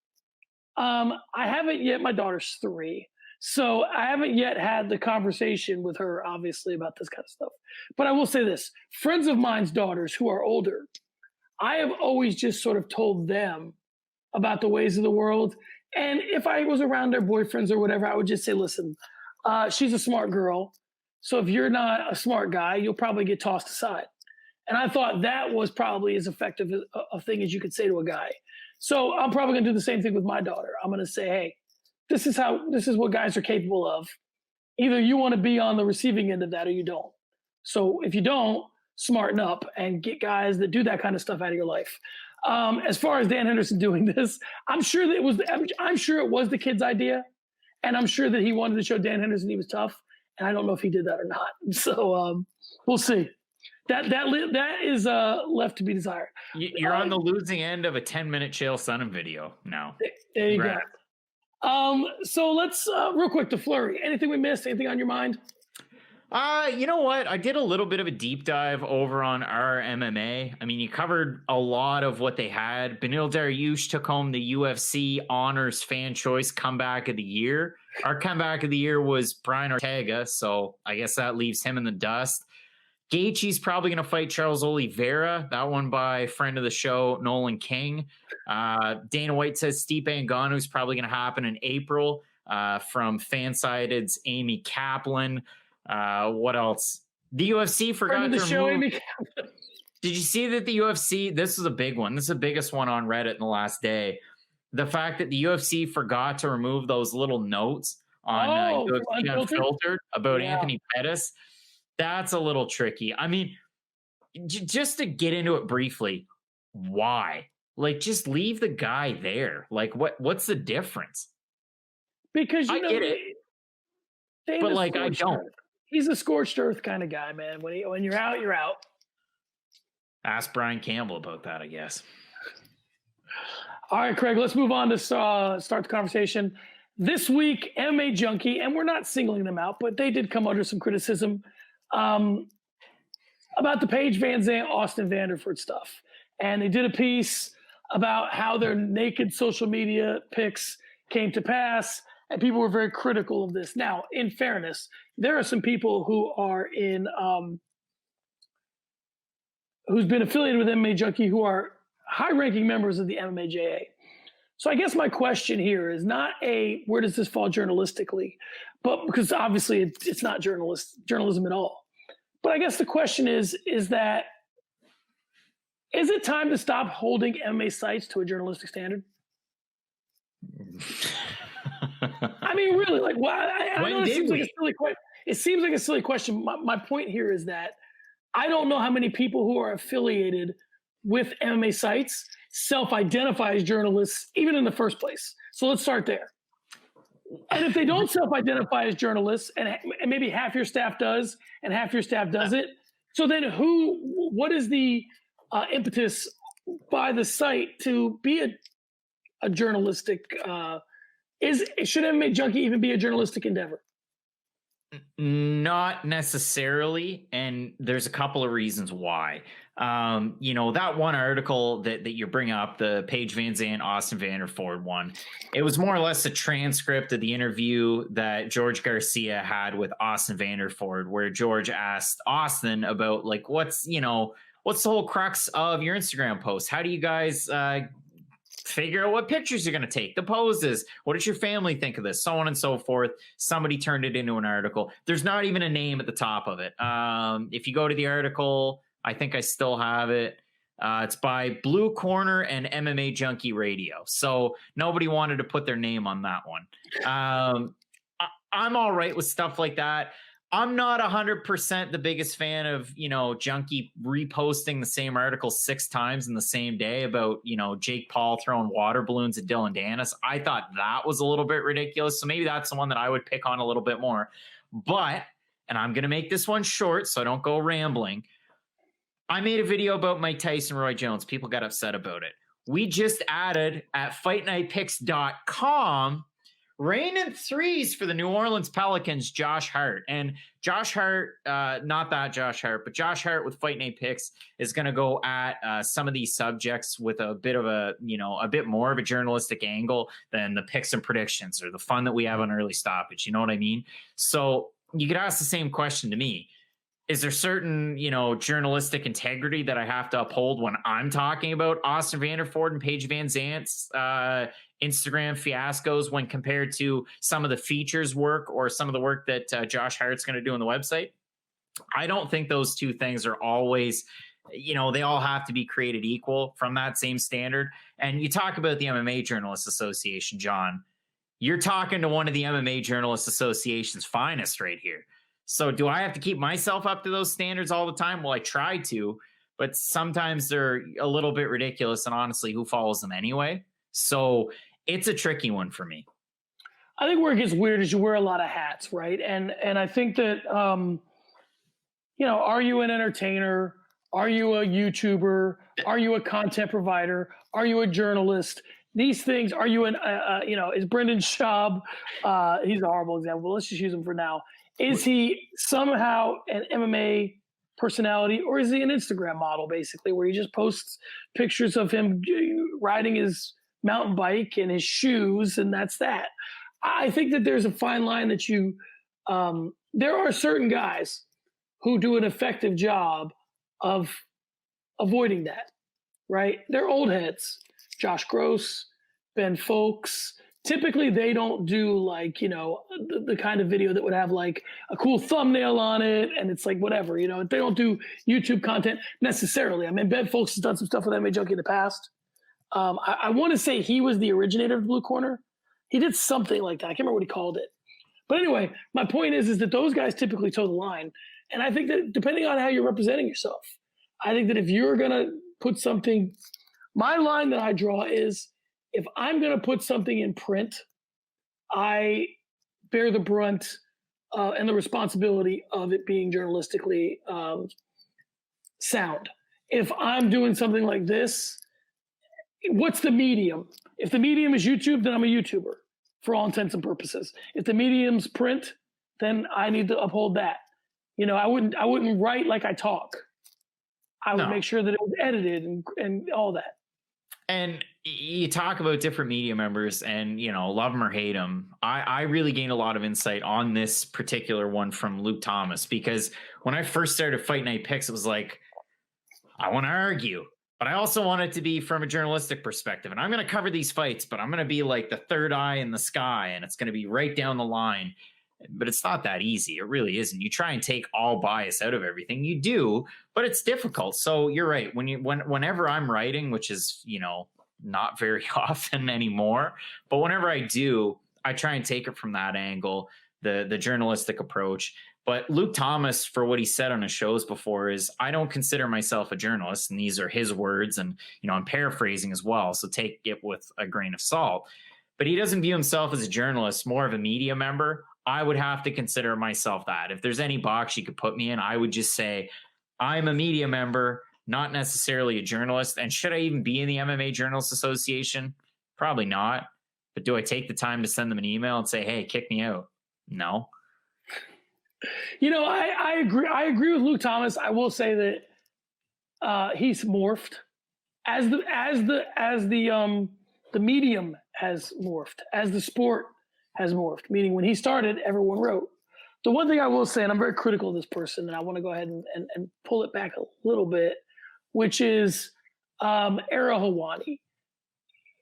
I haven't yet, my daughter's 3. So I haven't yet had the conversation with her, obviously, about this kind of stuff. But I will say this. Friends of mine's daughters who are older, I have always just sort of told them about the ways of the world. And if I was around their boyfriends or whatever, I would just say, listen, She's a smart girl. So if you're not a smart guy, you'll probably get tossed aside. And I thought that was probably as effective a thing as you could say to a guy. So I'm probably going to do the same thing with my daughter. I'm going to say, hey, this is what guys are capable of. Either you want to be on the receiving end of that or you don't. So if you don't, smarten up and get guys that do that kind of stuff out of your life. As far as Dan Henderson doing this, I'm sure it was the kid's idea, and I'm sure that he wanted to show Dan Henderson he was tough. And I don't know if he did that or not. So we'll see. That is left to be desired. You're on the losing end of a 10-minute Chael Sonnen video now. There you go. So let's real quick to Flurry. Anything we missed? Anything on your mind? You know what? I did a little bit of a deep dive over on our MMA. I mean, you covered a lot of what they had. Beneil Dariush took home the UFC Honors Fan Choice Comeback of the Year. Our comeback of the year was Brian Ortega, so I guess that leaves him in the dust. Gaethje's probably going to fight Charles Oliveira. That one by friend of the show, Nolan King. Dana White says Stipe Ngannou is probably going to happen in April. From Fansided's Amy Kaplan. What else? The UFC forgot to remove. Did you see that the UFC? This is a big one. This is the biggest one on Reddit in the last day. The fact that the UFC forgot to remove those little notes on UFC Unfiltered about Anthony Pettis. That's a little tricky. I mean, just to get into it briefly, why? Like, just leave the guy there. Like, what's the difference? Because I get it, but like, I don't. He's a scorched earth kind of guy, man. When you're out, you're out. Ask Brian Campbell about that, I guess. All right, Craig, let's move on to start the conversation. This week, MMA Junkie, and we're not singling them out, but they did come under some criticism about the Paige Van Zandt, Austin Vanderford stuff. And they did a piece about how their naked social media pics came to pass, and people were very critical of this. Now, in fairness, there are some people who are who's been affiliated with MMA Junkie who are high-ranking members of the MMAJA. So I guess my question here is not where does this fall journalistically, but because obviously it's not journalism at all. But I guess the question is it time to stop holding MMA sites to a journalistic standard? I mean, really, like, why? I know it seems like a silly question. It seems like a silly question. My point here is that I don't know how many people who are affiliated with MMA sites self-identify as journalists, even in the first place. So let's start there. And if they don't self-identify as journalists, and maybe half your staff does, and half your staff doesn't, so then what is the impetus by the site to be a journalistic? Should MMA Junkie even be a journalistic endeavor? Not necessarily, and there's a couple of reasons why. That one article that you bring up, the Paige Van Zandt, Austin Vanderford one, it was more or less a transcript of the interview that George Garcia had with Austin Vanderford, where George asked Austin about, like, what's the whole crux of your Instagram post? How do you guys figure out what pictures you're going to take, the poses, what does your family think of this, so on and so forth. Somebody turned it into an article. There's not even a name at the top of it. If you go to the article, I think I still have it. It's by Blue Corner and MMA Junkie Radio. So nobody wanted to put their name on that one. I'm all right with stuff like that. I'm not 100% the biggest fan of, Junkie reposting the same article 6 times in the same day about, Jake Paul throwing water balloons at Dylan Dennis. I thought that was a little bit ridiculous. So maybe that's the one that I would pick on a little bit more. But, and I'm going to make this one short so I don't go rambling, I made a video about Mike Tyson, Roy Jones. People got upset about it. We just added at FightNightPicks.com rain in threes for the New Orleans Pelicans, Josh Hart. And Josh Hart, not that Josh Hart, but Josh Hart with Fight Night Picks is going to go at some of these subjects with a bit of a bit more of a journalistic angle than the picks and predictions or the fun that we have on early stoppage. You know what I mean? So you could ask the same question to me. is there certain, journalistic integrity that I have to uphold when I'm talking about Austin Vanderford and Paige Van Zant's Instagram fiascos when compared to some of the features work or some of the work that Josh Hart's going to do on the website? I don't think those two things are always, they all have to be created equal from that same standard. And you talk about the MMA Journalists Association, John. You're talking to one of the MMA Journalists Association's finest right here. So do I have to keep myself up to those standards all the time? Well, I try to, but sometimes they're a little bit ridiculous. And honestly, who follows them anyway? So it's a tricky one for me. I think where it gets weird is you wear a lot of hats, right? And I think that, are you an entertainer? Are you a YouTuber? Are you a content provider? Are you a journalist? These things, are you is Brendan Schaub, he's a horrible example, but let's just use him for now. Is he somehow an MMA personality, or is he an Instagram model, basically, where he just posts pictures of him riding his mountain bike and his shoes, and that's that? I think that there's a fine line that there are certain guys who do an effective job of avoiding that, right? They're old heads. Josh Gross, Ben Folks. Typically, they don't do the kind of video that would have like a cool thumbnail on it, and it's like whatever, they don't do YouTube content necessarily. I mean, Ben Folks has done some stuff with MMA Junkie in the past. I want to say he was the originator of the Blue Corner. He did something like that. I can't remember what he called it. But anyway, my point is that those guys typically toe the line. And I think that depending on how you're representing yourself, I think that if you're going to put something, my line that I draw is, if I'm going to put something in print, I bear the brunt and the responsibility of it being journalistically sound. If I'm doing something like this, what's the medium? If the medium is YouTube, then I'm a YouTuber for all intents and purposes. If the medium's print, then I need to uphold that. I wouldn't write like I talk. I would make sure that it was edited and all that. And you talk about different media members and, love them or hate them. I really gained a lot of insight on this particular one from Luke Thomas, because when I first started Fight Night Picks, it was like, I want to argue, but I also want it to be from a journalistic perspective. And I'm going to cover these fights, but I'm going to be like the third eye in the sky, and it's going to be right down the line. But it's not that easy. It really isn't. You try and take all bias out of everything. You do, but it's difficult. So you're right. Whenever I'm writing, which is, not very often anymore, but whenever I do, I try and take it from that angle, the journalistic approach. But Luke Thomas, for what he said on his shows before, is, I don't consider myself a journalist. And these are his words. And, I'm paraphrasing as well. So take it with a grain of salt. But he doesn't view himself as a journalist, more of a media member. I would have to consider myself that. If there's any box you could put me in, I would just say I'm a media member, not necessarily a journalist. And should I even be in the MMA Journalists Association? Probably not. But do I take the time to send them an email and say, hey, kick me out? No. I agree. I agree with Luke Thomas. I will say that he's morphed as the medium has morphed, as the sport has morphed, meaning when he started, everyone wrote. The one thing I will say, and I'm very critical of this person, and I want to go ahead and pull it back a little bit, which is Ariel Helwani,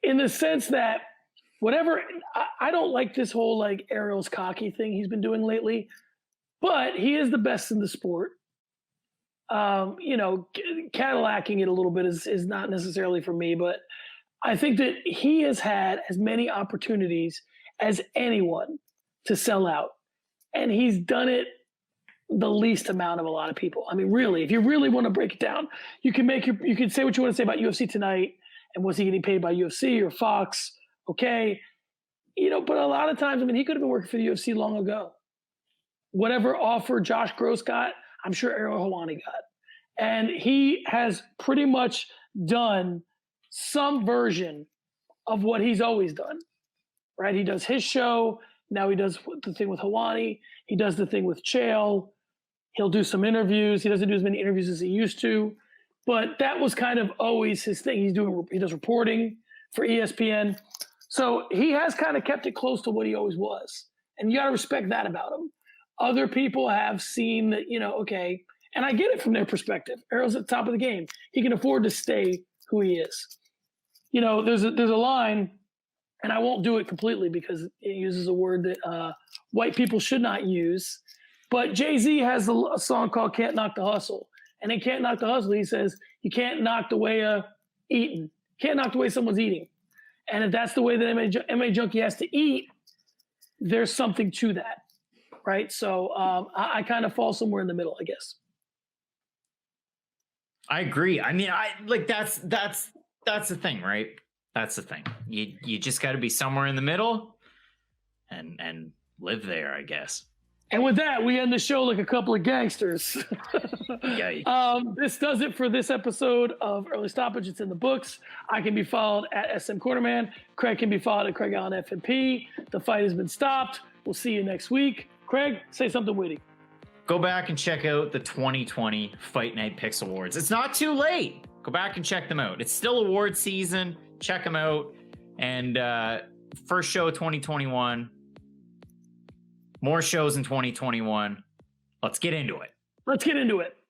in the sense that I don't like this whole like Ariel's cocky thing he's been doing lately, but he is the best in the sport. Cadillacing it a little bit is not necessarily for me, but I think that he has had as many opportunities as anyone to sell out. And he's done it the least amount of a lot of people. I mean, really, if you really want to break it down, you can say what you want to say about UFC Tonight and was he getting paid by UFC or Fox? Okay. But a lot of times, I mean, he could have been working for the UFC long ago. Whatever offer Josh Gross got, I'm sure Ariel Helwani got. And he has pretty much done some version of what he's always done. Right? He does his show. Now he does the thing with Helwani. He does the thing with Chael. He'll do some interviews. He doesn't do as many interviews as he used to, but that was kind of always his thing. He does reporting for ESPN. So he has kind of kept it close to what he always was. And you got to respect that about him. Other people have seen that, okay, And I get it from their perspective. Errol's at the top of the game. He can afford to stay who he is. You know, there's a line, and I won't do it completely because it uses a word that white people should not use. But Jay-Z has a song called Can't Knock the Hustle. And in Can't Knock the Hustle, he says, you can't knock the way eating. Can't knock the way someone's eating. And if that's the way that MMA Junkie has to eat, there's something to that, right? So I kind of fall somewhere in the middle, I guess. I agree. I mean, that's the thing, right? That's the thing. You just got to be somewhere in the middle and live there, I guess. And with that, we end the show like a couple of gangsters. This does it for this episode of Early Stoppage. It's in the books. I can be followed at SM Quarterman. Craig can be followed at Craig Allen FMP. The fight has been stopped. We'll see you next week. Craig, say something witty. Go back and check out the 2020 Fight Night Picks Awards. It's not too late. Go back and check them out. It's still award season. Check them out. And first show of 2021. More shows in 2021. Let's get into it. Let's get into it.